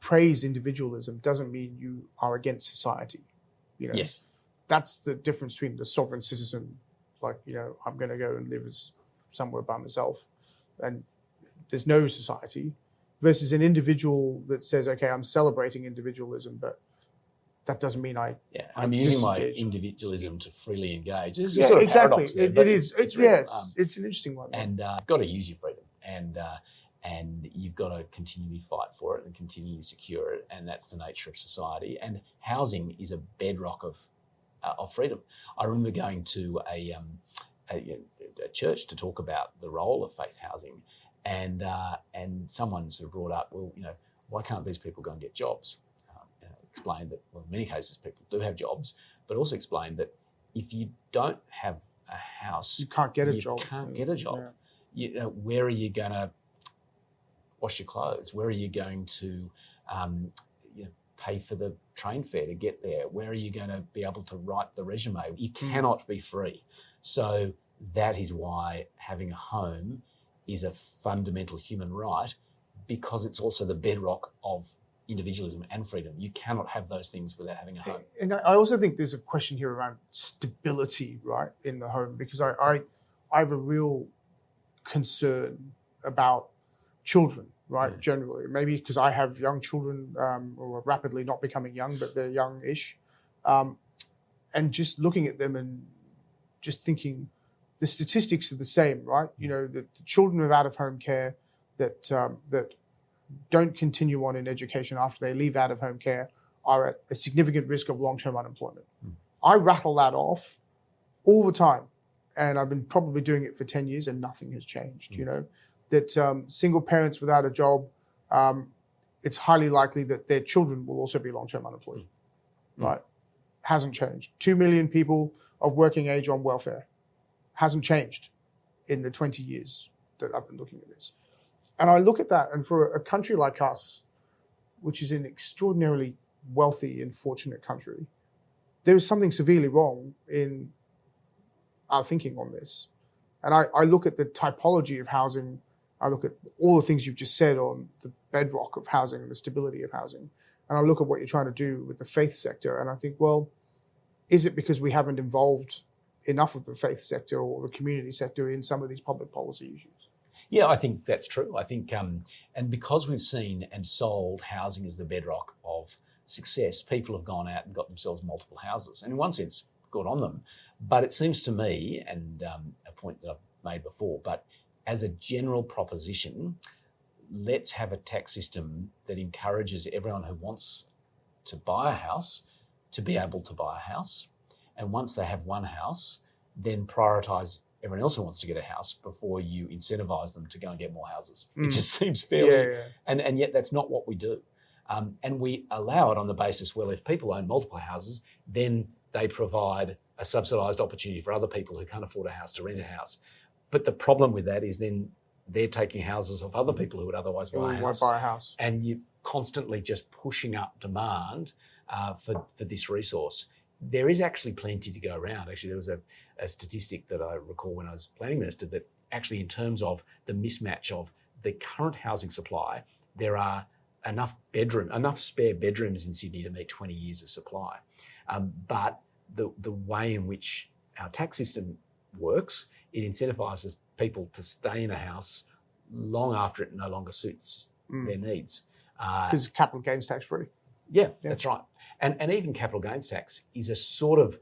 praise individualism doesn't mean you are against society. Yes, that's the difference between the sovereign citizen, I'm going to go and live somewhere by myself, and there's no society, versus an individual that says, okay, I'm celebrating individualism, but that doesn't mean I I'm using my disengage. individualism to freely engage. It's Yeah, sort of exactly. paradox there, It but is. It's real. It's an interesting one. And you've got to use your freedom, and you've got to continually fight for it and continually secure it, and that's the nature of society. And housing is a bedrock of freedom. I remember going to a church to talk about the role of faith housing, and someone sort of brought up, well, why can't these people go and get jobs? Explained that, well, in many cases people do have jobs, but also explained that if you don't have a house, You can't get a you job. can't get a job. Yeah. Where are you going to wash your clothes? Where are you going to pay for the train fare to get there? Where are you going to be able to write the resume? You cannot be free. So that is why having a home is a fundamental human right, because it's also the bedrock of individualism and freedom. You cannot have those things without having a home. And I also think there's a question here around stability, right, in the home, because I have a real concern about children, right, generally. Maybe because I have young children who are rapidly not becoming young, but they're young-ish. And just looking at them and just thinking the statistics are the same, right? The children of out-of-home care that don't continue on in education after they leave out-of-home care are at a significant risk of long-term unemployment. I rattle that off all the time, and I've been probably doing it for 10 years and nothing has changed, that single parents without a job, it's highly likely that their children will also be long-term unemployed, right? Hasn't changed. 2 million people of working age on welfare. Hasn't changed in the 20 years that I've been looking at this. And I look at that, and for a country like us, which is an extraordinarily wealthy and fortunate country, there is something severely wrong in our thinking on this. And I look at the typology of housing, I look at all the things you've just said on the bedrock of housing and the stability of housing, and I look at what you're trying to do with the faith sector, and I think, well, is it because we haven't involved enough of the faith sector or the community sector in some of these public policy issues? Yeah, I think that's true. I think, and because we've seen and sold housing as the bedrock of success, people have gone out and got themselves multiple houses. And in one sense, good on them. But it seems to me, and a point that I've made before, but as a general proposition, let's have a tax system that encourages everyone who wants to buy a house to be able to buy a house. And once they have one house, then prioritise everyone else who wants to get a house before you incentivise them to go and get more houses. It just seems fairly... Yeah. And yet that's not what we do. And we allow it on the basis, well, if people own multiple houses, then they provide a subsidised opportunity for other people who can't afford a house to rent a house. But the problem with that is then they're taking houses of other people who would otherwise buy a house. And you're constantly just pushing up demand for this resource. There is actually plenty to go around. Actually, there was a statistic that I recall when I was planning minister that actually in terms of the mismatch of the current housing supply, there are enough spare bedrooms in Sydney to meet 20 years of supply. But the way in which our tax system works, it incentivises people to stay in a house long after it no longer suits their needs. Because capital gains tax free. Yeah, that's right. And even capital gains tax is a sort of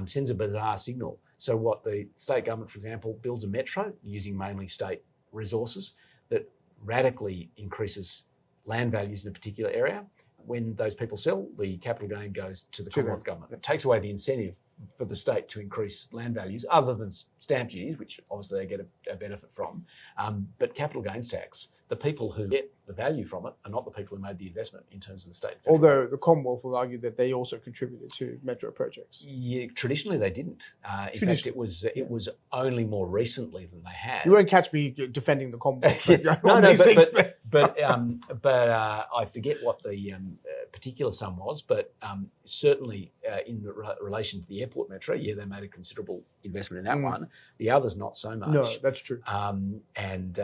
sends a bizarre signal. So what the state government, for example, builds a metro using mainly state resources that radically increases land values in a particular area. When those people sell, the capital gain goes to the Commonwealth government. It takes away the incentive for the state to increase land values, other than stamp duties, which obviously they get a benefit from. But capital gains tax, the people who get the value from it are not the people who made the investment in terms of the state. Although the Commonwealth will argue that they also contributed to metro projects. Yeah, traditionally they didn't. In fact, it was only more recently than they had. You won't catch me defending the Commonwealth. But I forget what the particular sum was, but certainly in relation to the airport metro, they made a considerable investment in that one. The others not so much. No, that's true. And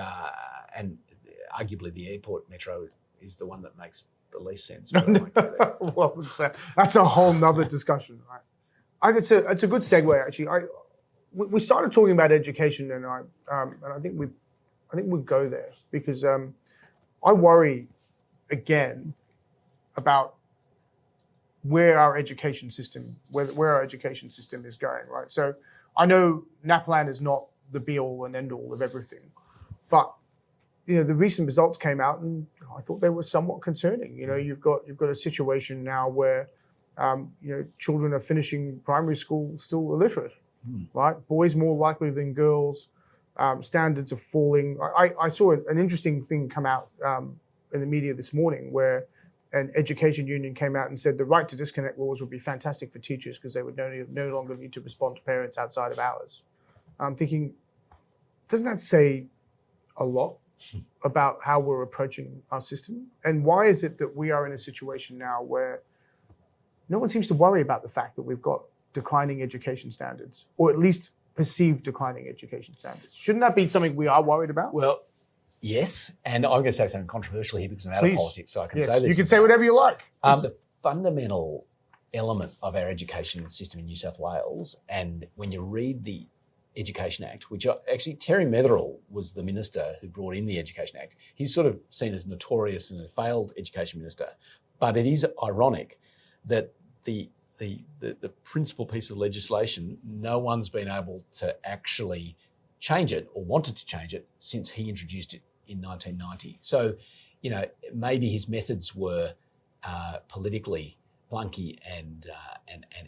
arguably the airport metro is the one that makes the least sense. But well, that's a whole nother discussion, right? I think it's a good segue actually. We started talking about education, and I think we go there because I worry again about where our education system is going, right? So I know NAPLAN is not the be all and end all of everything, but the recent results came out, and I thought they were somewhat concerning. You've got a situation now where children are finishing primary school still illiterate, right? Boys more likely than girls. Standards are falling. I saw an interesting thing come out in the media this morning where an education union came out and said the right to disconnect laws would be fantastic for teachers because they would no longer need to respond to parents outside of hours. I'm thinking, doesn't that say a lot about how we're approaching our system? And why is it that we are in a situation now where no one seems to worry about the fact that we've got declining education standards, or at least perceived declining education standards? Shouldn't that be something we are worried about? Well, yes, and I'm going to say something controversial here because I'm out of politics, so I can say this. You can say whatever you like. The fundamental element of our education system in New South Wales, and when you read the Education Act, which actually Terry Metherell was the minister who brought in the Education Act. He's sort of seen as notorious and a failed education minister, but it is ironic that the principal piece of legislation, no one's been able to actually change it or wanted to change it since he introduced it in 1990. So, maybe his methods were politically clunky and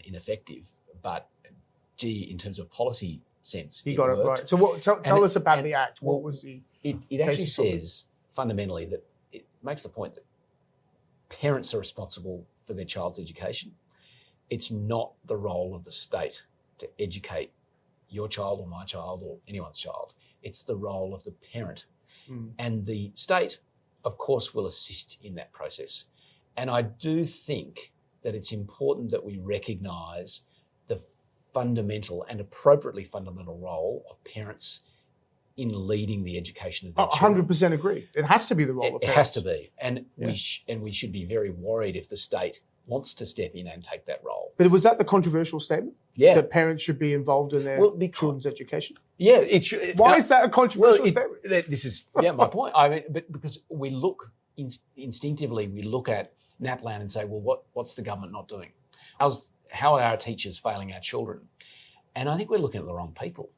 ineffective, but in terms of policy sense, he got it right. So tell us about the Act. What was the... It actually says fundamentally that it makes the point that parents are responsible for their child's education. It's not the role of the state to educate your child or my child or anyone's child. It's the role of the parent. And the state, of course, will assist in that process. And I do think that it's important that we recognise the fundamental and appropriately fundamental role of parents in leading the education of their children. 100% agree. It has to be the role of parents. It has to be. And we should be very worried if the state wants to step in and take that role. But was that the controversial statement? Yeah. That parents should be involved in their children's education? Yeah. It should. Why is that a controversial statement? This is my point. I mean, but because we look instinctively, we look at NAPLAN and say, well, what's the government not doing? How are our teachers failing our children? And I think we're looking at the wrong people.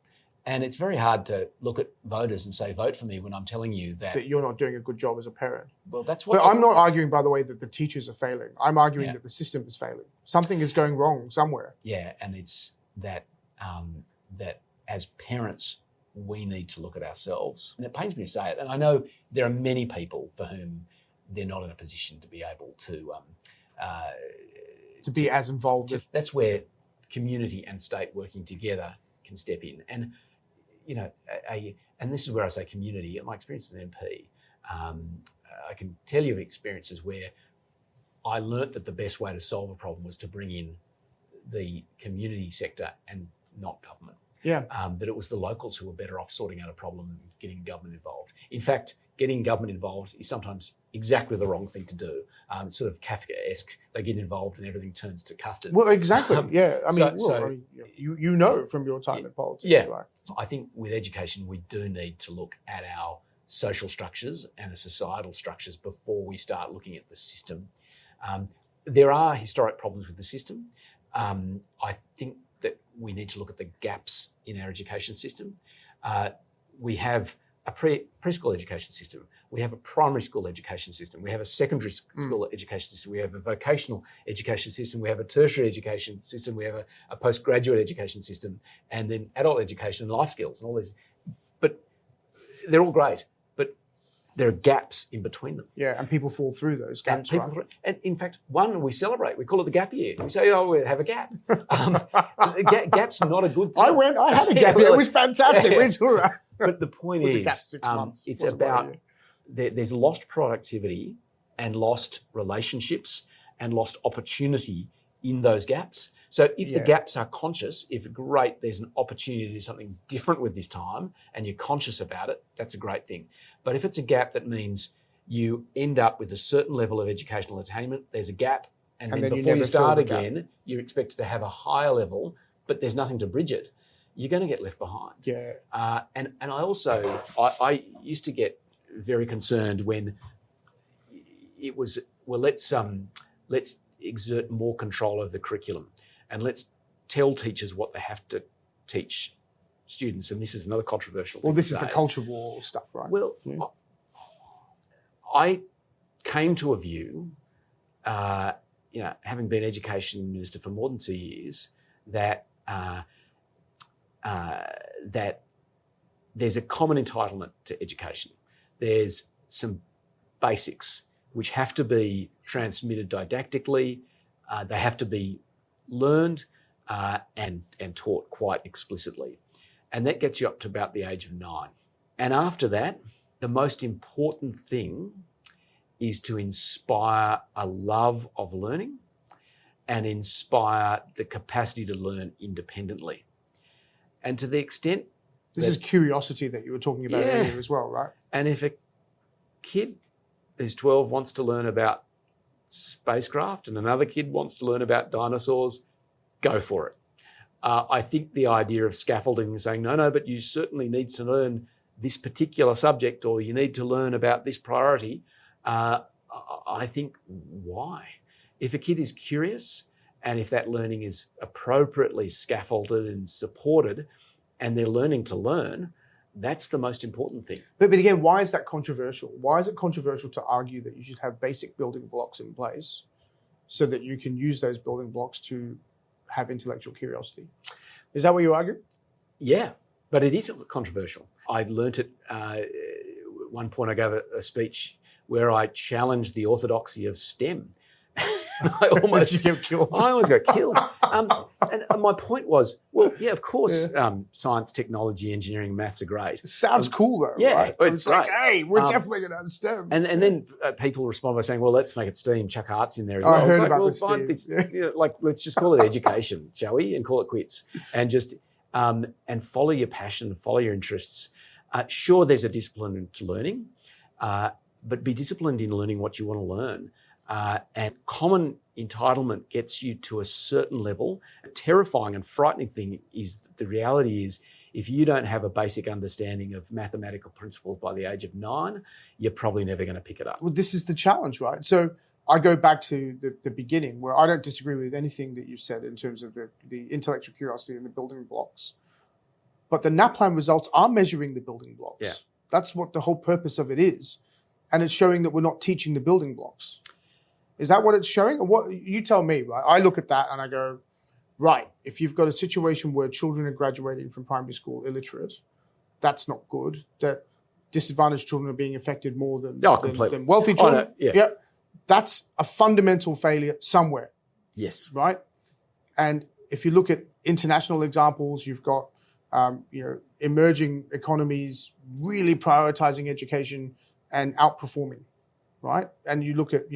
And it's very hard to look at voters and say, vote for me when I'm telling you that you're not doing a good job as a parent. Well, that's what... But I'm not arguing, by the way, that the teachers are failing. I'm arguing that the system is failing. Something is going wrong somewhere. Yeah, and it's that that as parents, we need to look at ourselves. And it pains me to say it. And I know there are many people for whom they're not in a position to be able to be as involved. That's where community and state working together can step in. And and this is where I say community. My experience as an MP, I can tell you of experiences where I learnt that the best way to solve a problem was to bring in the community sector and not government. Yeah. That it was the locals who were better off sorting out a problem and getting government involved. In fact, getting government involved is sometimes exactly the wrong thing to do. It's sort of Kafka-esque. They get involved and everything turns to custard. Well, exactly. I mean, you know from your time in politics. Yeah. Right? I think with education, we do need to look at our social structures and our societal structures before we start looking at the system. There are historic problems with the system. I think that we need to look at the gaps in our education system. We have a preschool education system. We have a primary school education system. We have a secondary school education system. We have a vocational education system. We have a tertiary education system. We have a postgraduate education system, and then adult education and life skills and all these. But they're all great, but there are gaps in between them. Yeah, and people fall through those gaps. And in fact, one we celebrate. We call it the gap year. We say, oh, we have a gap. Gap's not a good thing. I had a gap year. It was fantastic. Yeah. But the point is, it's about there's lost productivity and lost relationships and lost opportunity in those gaps. So if the gaps are conscious, if great, there's an opportunity to do something different with this time and you're conscious about it, that's a great thing. But if it's a gap that means you end up with a certain level of educational attainment, there's a gap, and then before you start again, you're expected to have a higher level, but there's nothing to bridge it. You're going to get left behind. Yeah. And I also, I used to get very concerned when it was, well, let's exert more control over the curriculum, and let's tell teachers what they have to teach students. And this is another controversial thing. Well, this to is the say. culture war stuff, right? Well, I came to a view, having been education minister for more than 2 years, that that there's a common entitlement to education. There's some basics which have to be transmitted didactically. They have to be learned and taught quite explicitly. And that gets you up to about the age of 9. And after that, the most important thing is to inspire a love of learning and inspire the capacity to learn independently. And to the extent this is curiosity that you were talking about earlier as well, right? And if a kid who's 12 wants to learn about spacecraft and another kid wants to learn about dinosaurs, go for it. I think the idea of scaffolding and saying, no, but you certainly need to learn this particular subject, or you need to learn about this priority, I think, why? If a kid is curious and if that learning is appropriately scaffolded and supported and they're learning to learn, that's the most important thing. But again, why is that controversial? Why is it controversial to argue that you should have basic building blocks in place so that you can use those building blocks to have intellectual curiosity? Is that what you argue? Yeah, but it is controversial. I learnt it at one point. I gave a speech where I challenged the orthodoxy of STEM. I almost get killed. I almost got killed. And my point was, well, yeah, of course, science, technology, engineering, maths are great. It sounds cool though, yeah, right? it's like, great. hey, we're definitely going to have STEM. And then people respond by saying, well, let's make it STEAM, chuck arts in there as I well. heard It's like, about well, the fine, STEAM. let's just call it education, shall we? And call it quits. And just and follow your passion, follow your interests. Sure, there's a discipline to learning, but be disciplined in learning what you want to learn. And common entitlement gets you to a certain level. A terrifying and frightening thing is the reality is if you don't have a basic understanding of mathematical principles by the age of 9, you're probably never going to pick it up. Well, this is the challenge, right? So I go back to the beginning where I don't disagree with anything that you've said in terms of the intellectual curiosity and the building blocks. But the NAPLAN results are measuring the building blocks. Yeah. That's what the whole purpose of it is. And it's showing that we're not teaching the building blocks. Is that what it's showing? Or what you tell me, right? I look at that and I go, right, if you've got a situation where children are graduating from primary school illiterate, that's not good. That disadvantaged children are being affected more than wealthy children. Yeah. That's a fundamental failure somewhere. Yes. Right? And if you look at international examples, you've got emerging economies really prioritizing education and outperforming, right? And you look at,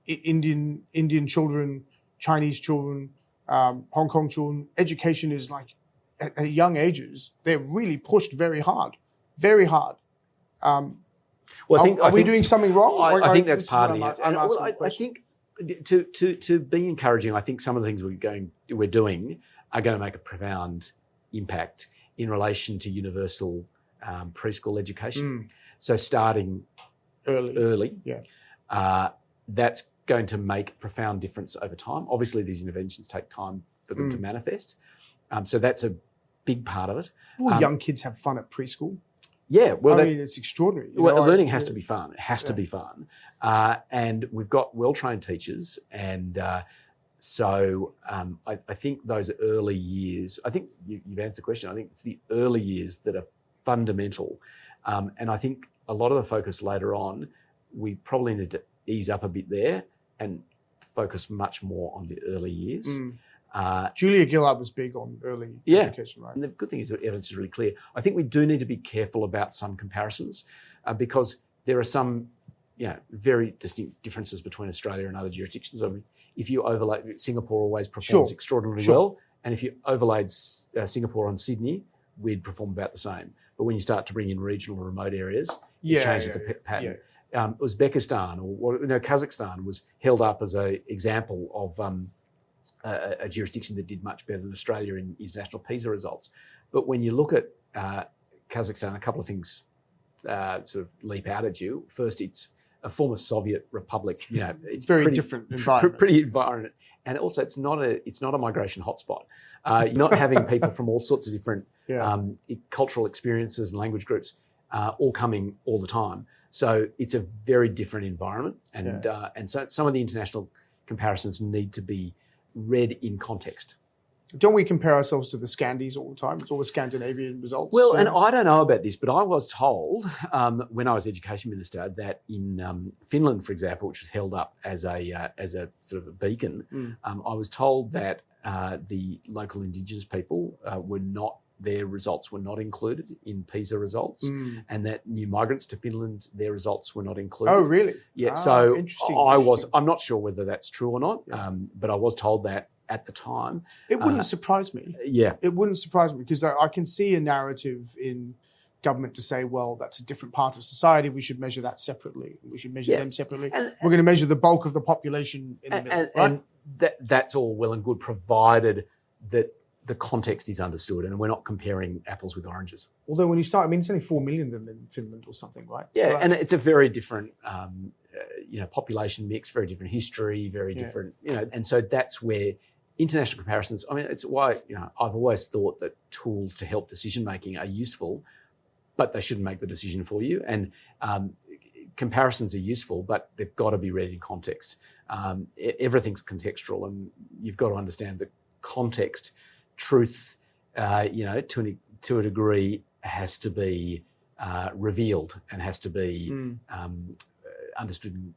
Indian children, Chinese children, Hong Kong children, education is like at young ages, they're really pushed very hard, very hard. Are we doing something wrong? I think that's part of the answer. I think to be encouraging, I think some of the things we're doing are going to make a profound impact in relation to universal preschool education. So starting early, that's going to make a profound difference over time. Obviously, these interventions take time for them to manifest. So that's a big part of it. Well, young kids have fun at preschool. Yeah, well, it's extraordinary. Learning has to be fun. It has to be fun. And we've got well-trained teachers. And so I think those early years, I think you've answered the question. I think it's the early years that are fundamental. And I think a lot of the focus later on, we probably need to ease up a bit there and focus much more on the early years. Julia Gillard was big on early education, right? And the good thing is that evidence is really clear. I think we do need to be careful about some comparisons because there are some very distinct differences between Australia and other jurisdictions. I mean, if you overlay, Singapore always performs extraordinarily well. And if you overlaid Singapore on Sydney, we'd perform about the same. But when you start to bring in regional and remote areas, it changes the pattern. Yeah. Uzbekistan or Kazakhstan was held up as an example of a jurisdiction that did much better than Australia in international PISA results. But when you look at Kazakhstan, a couple of things sort of leap out at you. First, it's a former Soviet republic. It's very pretty, different environment. Pretty environment, and also it's not a migration hotspot. You're not having people from all sorts of different cultural experiences and language groups all coming all the time. So it's a very different environment, and so some of the international comparisons need to be read in context. Don't we compare ourselves to the Scandies all the time? It's all the Scandinavian results. Well, and I don't know about this, but I was told when I was education minister that in Finland, for example, which was held up as a sort of a beacon, I was told that the local Indigenous people their results were not included in PISA results, and that new migrants to Finland, their results were not included. Oh, really? Yeah. So interesting. I'm not sure whether that's true or not, but I was told that at the time. It wouldn't surprise me. Yeah. It wouldn't surprise me because I can see a narrative in government to say, well, that's a different part of society. We should measure that separately. We should measure them separately. We're going to measure the bulk of the population in the middle, right? And that's all well and good, provided that the context is understood and we're not comparing apples with oranges. Although when you start, it's only 4 million of them in Finland or something, right? Yeah, right. And it's a very different, population mix, very different history, very different, and so that's where international comparisons, it's why, I've always thought that tools to help decision-making are useful, but they shouldn't make the decision for you. And comparisons are useful, but they've got to be read in context. Everything's contextual, and you've got to understand the context. Truth, to a degree, has to be revealed and has to be understood.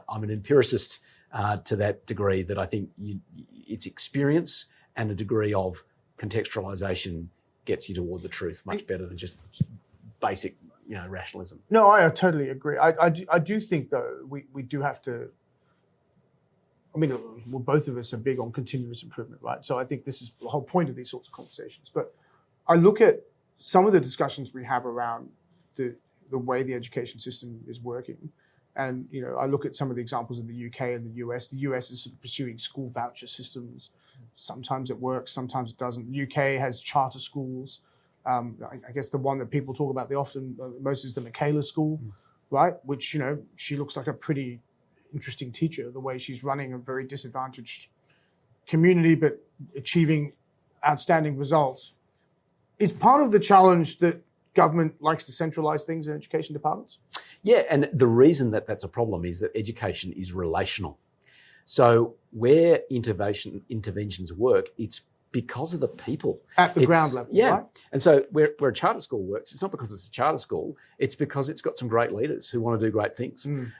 I'm an empiricist to that degree that I think it's experience and a degree of contextualization gets you toward the truth much better than just basic, rationalism. No, I totally agree. I do think, though, we do have to. Both of us are big on continuous improvement, right? So I think this is the whole point of these sorts of conversations. But I look at some of the discussions we have around the way the education system is working. And, I look at some of the examples in the UK and the US. The US is sort of pursuing school voucher systems. Sometimes it works, sometimes it doesn't. The UK has charter schools. I guess the one that people talk about most is the Michaela School, right? Which, she looks like a pretty interesting teacher, the way she's running a very disadvantaged community, but achieving outstanding results. Is part of the challenge that government likes to centralize things in education departments? Yeah, and the reason that that's a problem is that education is relational. So where interventions work, it's because of the people. At the ground level, right? And so where a charter school works, it's not because it's a charter school, it's because it's got some great leaders who want to do great things. And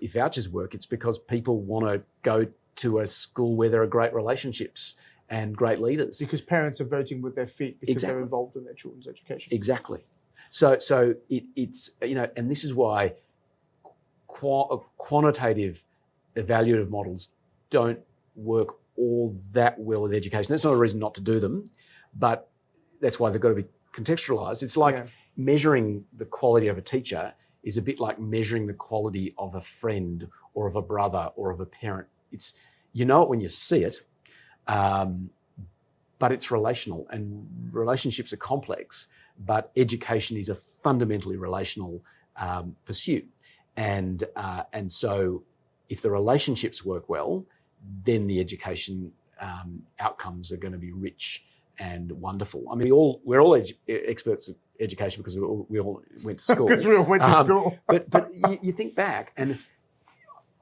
if vouchers work, it's because people want to go to a school where there are great relationships and great leaders. Because parents are voting with their feet because they're involved in their children's education. Exactly. So it's, and this is why quantitative evaluative models don't work all that well with education. That's not a reason not to do them, but that's why they've got to be contextualized. It's like measuring the quality of a teacher is a bit like measuring the quality of a friend or of a brother or of a parent. It's, it when you see it, but it's relational, and relationships are complex, but education is a fundamentally relational pursuit. And so if the relationships work well, then the education outcomes are going to be rich and wonderful. We're all experts at education because we all went to school. Because we all went to school. But you think back, and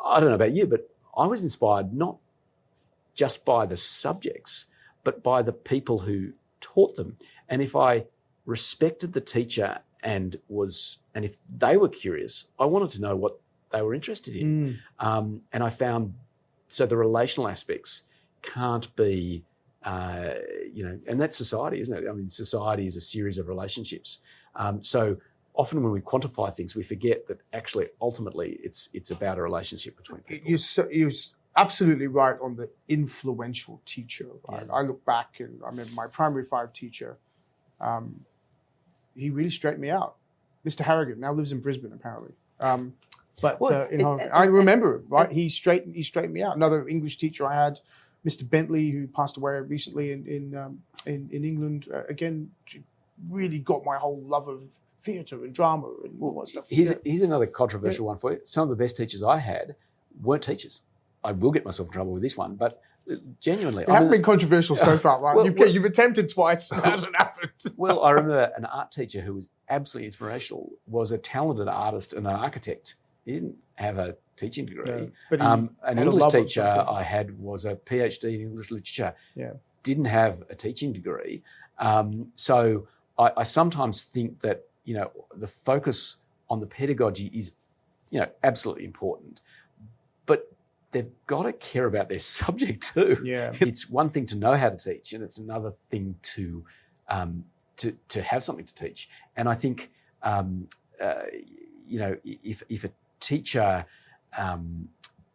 I don't know about you, but I was inspired not just by the subjects, but by the people who taught them. And if I respected the teacher and if they were curious, I wanted to know what they were interested in. And I found, so the relational aspects can't be, and that's society, isn't it? Society is a series of relationships. So often when we quantify things, we forget that actually, ultimately, it's about a relationship between people. You're absolutely right on the influential teacher. Right? Yeah. I look back and I remember my primary 5 teacher, he really straightened me out. Mr. Harrigan now lives in Brisbane, apparently. I remember him, right? He straightened me out. Another English teacher I had, Mr. Bentley, who passed away recently in England, again, really got my whole love of theatre and drama and all that stuff. Here's another controversial one for you. Some of the best teachers I had weren't teachers. I will get myself in trouble with this one, but genuinely, It hasn't been controversial so far, right? You've attempted twice, it hasn't happened. Well, I remember an art teacher who was absolutely inspirational, was a talented artist and an architect. He didn't have a teaching degree. No, but an had a English love of teacher something. I had was a PhD in English literature. Yeah. Didn't have a teaching degree. So I sometimes think that, the focus on the pedagogy is, absolutely important. But they've got to care about their subject too. Yeah. It's one thing to know how to teach, and it's another thing to have something to teach. And I think, if a teacher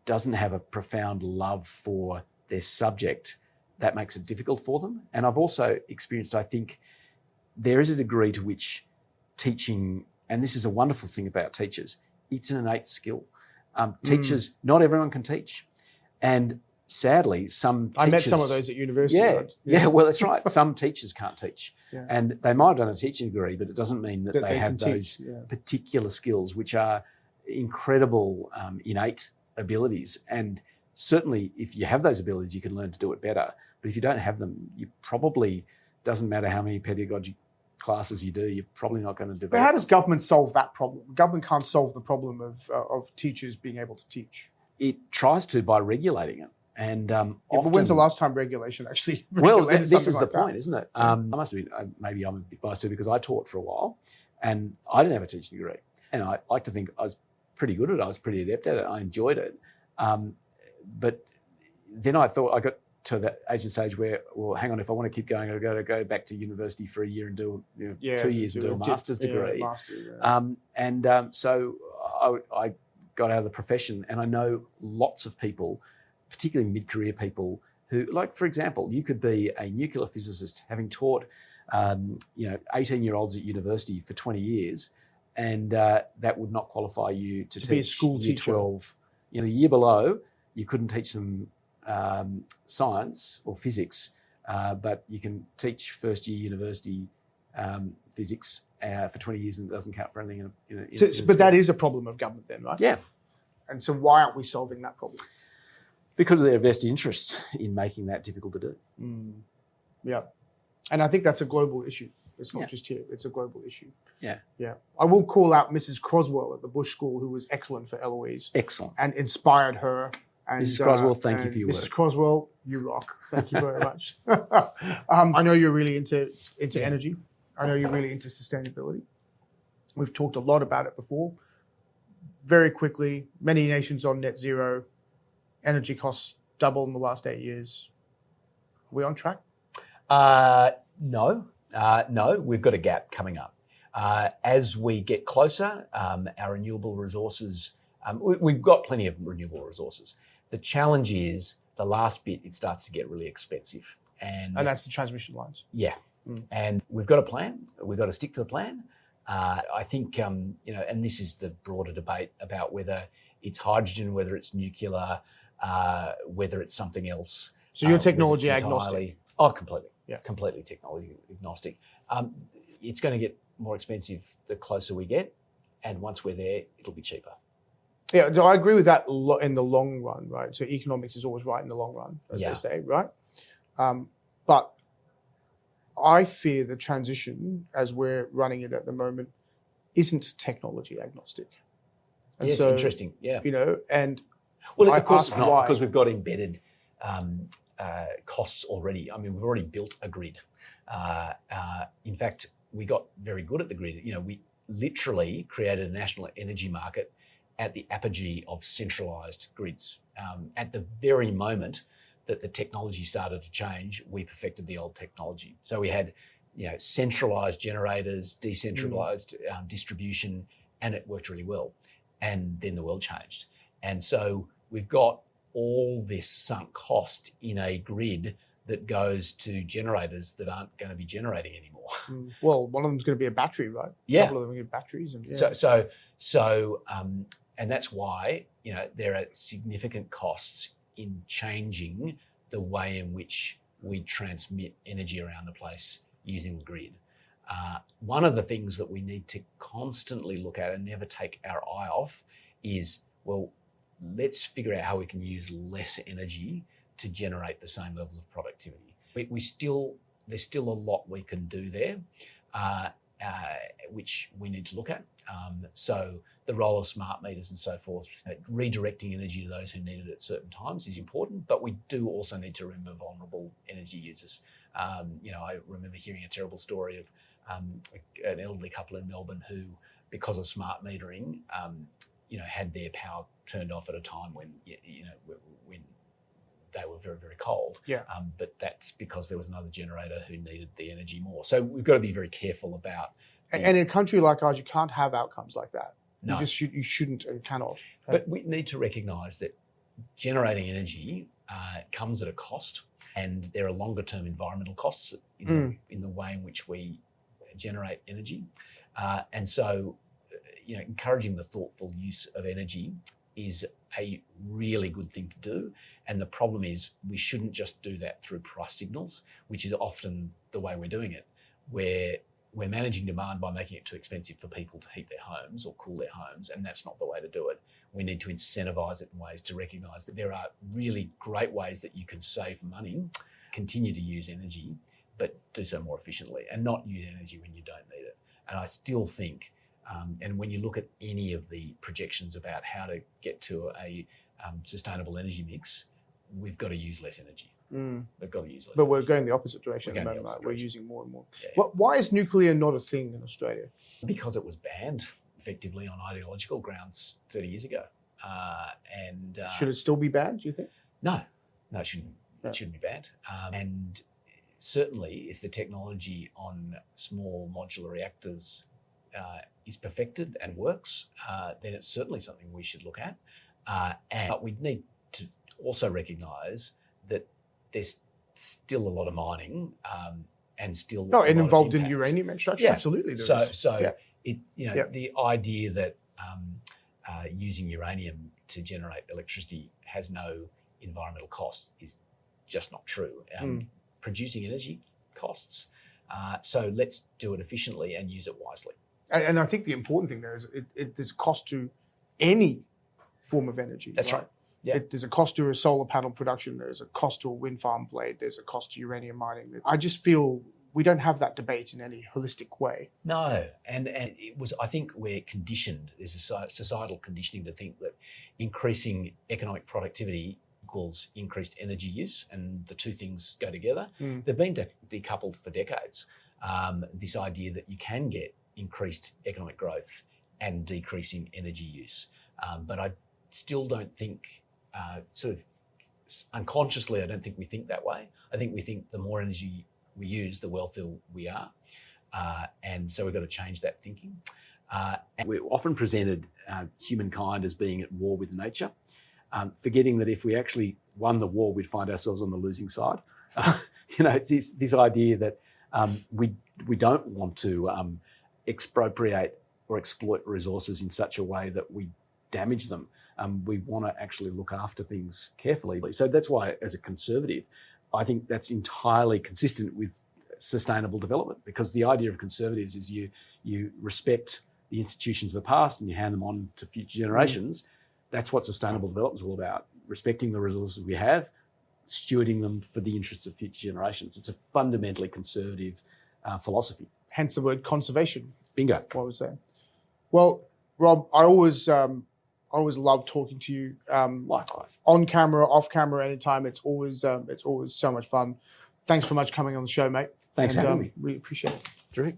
doesn't have a profound love for their subject, that makes it difficult for them. And I've also experienced, I think, there is a degree to which teaching, and this is a wonderful thing about teachers, it's an innate skill. Teachers, not everyone can teach. And sadly, some teachers... I met some of those at university. Yeah, right? yeah, well, that's right. Some teachers can't teach. Yeah. And they might have done a teaching degree, but it doesn't mean that they have can those teach, yeah. particular skills, which are incredible innate abilities. And certainly, if you have those abilities, you can learn to do it better. But if you don't have them, you probably, doesn't matter how many pedagogy classes you do, you're probably not going to develop. But how does government solve that problem? Government can't solve the problem of teachers being able to teach. It tries to by regulating it. And But when's the last time regulation actually Well, regulated this is something the like point, isn't it? I must admit, maybe I'm a bit biased too, because I taught for a while and I didn't have a teaching degree. And I like to think I was pretty good at it. I was pretty adept at it. I enjoyed it. But then I thought I got to that age and stage where, well, hang on, if I want to keep going, I've got to go back to university for a year and do 2 years and do a master's degree. So I got out of the profession, and I know lots of people, particularly mid-career people, who, like, for example, you could be a nuclear physicist having taught 18-year-olds at university for 20 years, and that would not qualify you to teach be a school year teacher. 12. The year below, you couldn't teach them science or physics, but you can teach first-year university physics for 20 years, and it doesn't count for anything. But that is a problem of government then, right? Yeah. And so why aren't we solving that problem? Because of their vested interests in making that difficult to do. Yeah. And I think that's a global issue. It's not Yeah. just here. It's a global issue. Yeah. Yeah. I will call out Mrs. Croswell at the Bush School, who was excellent for Eloise Excellent. and inspired her. And, Mrs. Croswell, thank you for your Mrs. work. Croswell, you rock. Thank you very much. I know you're really into energy. I know you're really into sustainability. We've talked a lot about it before. Very quickly, many nations on net zero. Energy costs doubled in the last 8 years. Are we on track? No, we've got a gap coming up. As we get closer, our renewable resources, we've got plenty of renewable resources. The challenge is the last bit, it starts to get really expensive. And that's the transmission lines. Yeah. And we've got a plan. We've got to stick to the plan. I think, and this is the broader debate about whether it's hydrogen, whether it's nuclear, whether it's something else. So you're technology agnostic? Oh, completely. Yeah. Completely technology agnostic. It's going to get more expensive the closer we get. And once we're there, it'll be cheaper. Yeah, so I agree with that in the long run, right? So economics is always right in the long run, as they say, right? But I fear the transition, as we're running it at the moment, isn't technology agnostic. And yes, so, interesting. Yeah. And well, I of course ask it's not, why. because we've got embedded costs already. I mean, we've already built a grid. In fact, we got very good at the grid. We literally created a national energy market at the apogee of centralised grids. At the very moment that the technology started to change, we perfected the old technology. So we had, centralised generators, decentralised distribution, and it worked really well. And then the world changed. And so we've got all this sunk cost in a grid that goes to generators that aren't going to be generating anymore. Well, one of them is going to be a battery, right? Yeah. A couple of them are going to be batteries. And, and that's why, there are significant costs in changing the way in which we transmit energy around the place using the grid. One of the things that we need to constantly look at and never take our eye off is, well, let's figure out how we can use less energy to generate the same levels of productivity. There's still a lot we can do there, which we need to look at. So the role of smart meters and so forth, redirecting energy to those who need it at certain times is important, but we do also need to remember vulnerable energy users. I remember hearing a terrible story of an elderly couple in Melbourne who, because of smart metering, had their power turned off at a time when they were very, very cold. Yeah. But that's because there was another generator who needed the energy more. So we've got to be very careful about. And in a country like ours, you can't have outcomes like that. No. You shouldn't and cannot. But we need to recognise that generating energy comes at a cost, and there are longer term environmental costs in the way in which we generate energy. And so, encouraging the thoughtful use of energy is a really good thing to do. And the problem is we shouldn't just do that through price signals, which is often the way we're doing it, where we're managing demand by making it too expensive for people to heat their homes or cool their homes, and that's not the way to do it. We need to incentivise it in ways to recognise that there are really great ways that you can save money, continue to use energy, but do so more efficiently and not use energy when you don't need it. And I still think, and when you look at any of the projections about how to get to a sustainable energy mix, we've got to use less energy. We've got to use less. But we're going the opposite direction at the moment. We're using more and more. Yeah. Why is nuclear not a thing in Australia? Because it was banned effectively on ideological grounds 30 years ago. Should it still be banned, do you think? No, it shouldn't. Yeah. It shouldn't be banned. And certainly, if the technology on small modular reactors is perfected and works, then it's certainly something we should look at. But we need to also recognise that there's still a lot of mining and still it involved in uranium extraction. Yeah. Absolutely. The idea that using uranium to generate electricity has no environmental cost is just not true. Producing energy costs. So let's do it efficiently and use it wisely. And I think the important thing there is there's a cost to any form of energy. That's right. Yeah. There's a cost to a solar panel production. There's a cost to a wind farm blade. There's a cost to uranium mining. I just feel we don't have that debate in any holistic way. No, and it was. I think we're conditioned. There's a societal conditioning to think that increasing economic productivity equals increased energy use, and the two things go together. They've been decoupled for decades. This idea that you can get increased economic growth and decreasing energy use, but I still don't think. Sort of unconsciously, I don't think we think that way. I think we think the more energy we use, the wealthier we are. And so we've got to change that thinking. And we're often presented humankind as being at war with nature, forgetting that if we actually won the war, we'd find ourselves on the losing side. It's this idea that we don't want to expropriate or exploit resources in such a way that we damage them. We want to actually look after things carefully. So that's why, as a conservative, I think that's entirely consistent with sustainable development, because the idea of conservatives is you respect the institutions of the past and you hand them on to future generations. That's what sustainable development is all about, respecting the resources we have, stewarding them for the interests of future generations. It's a fundamentally conservative philosophy. Hence the word conservation. Bingo. What I would say. Well, Rob, I always love talking to you. Likewise. On camera, off camera, anytime. It's always so much fun. Thanks so much for coming on the show, mate. Thanks for having me. Really appreciate it. Terrific.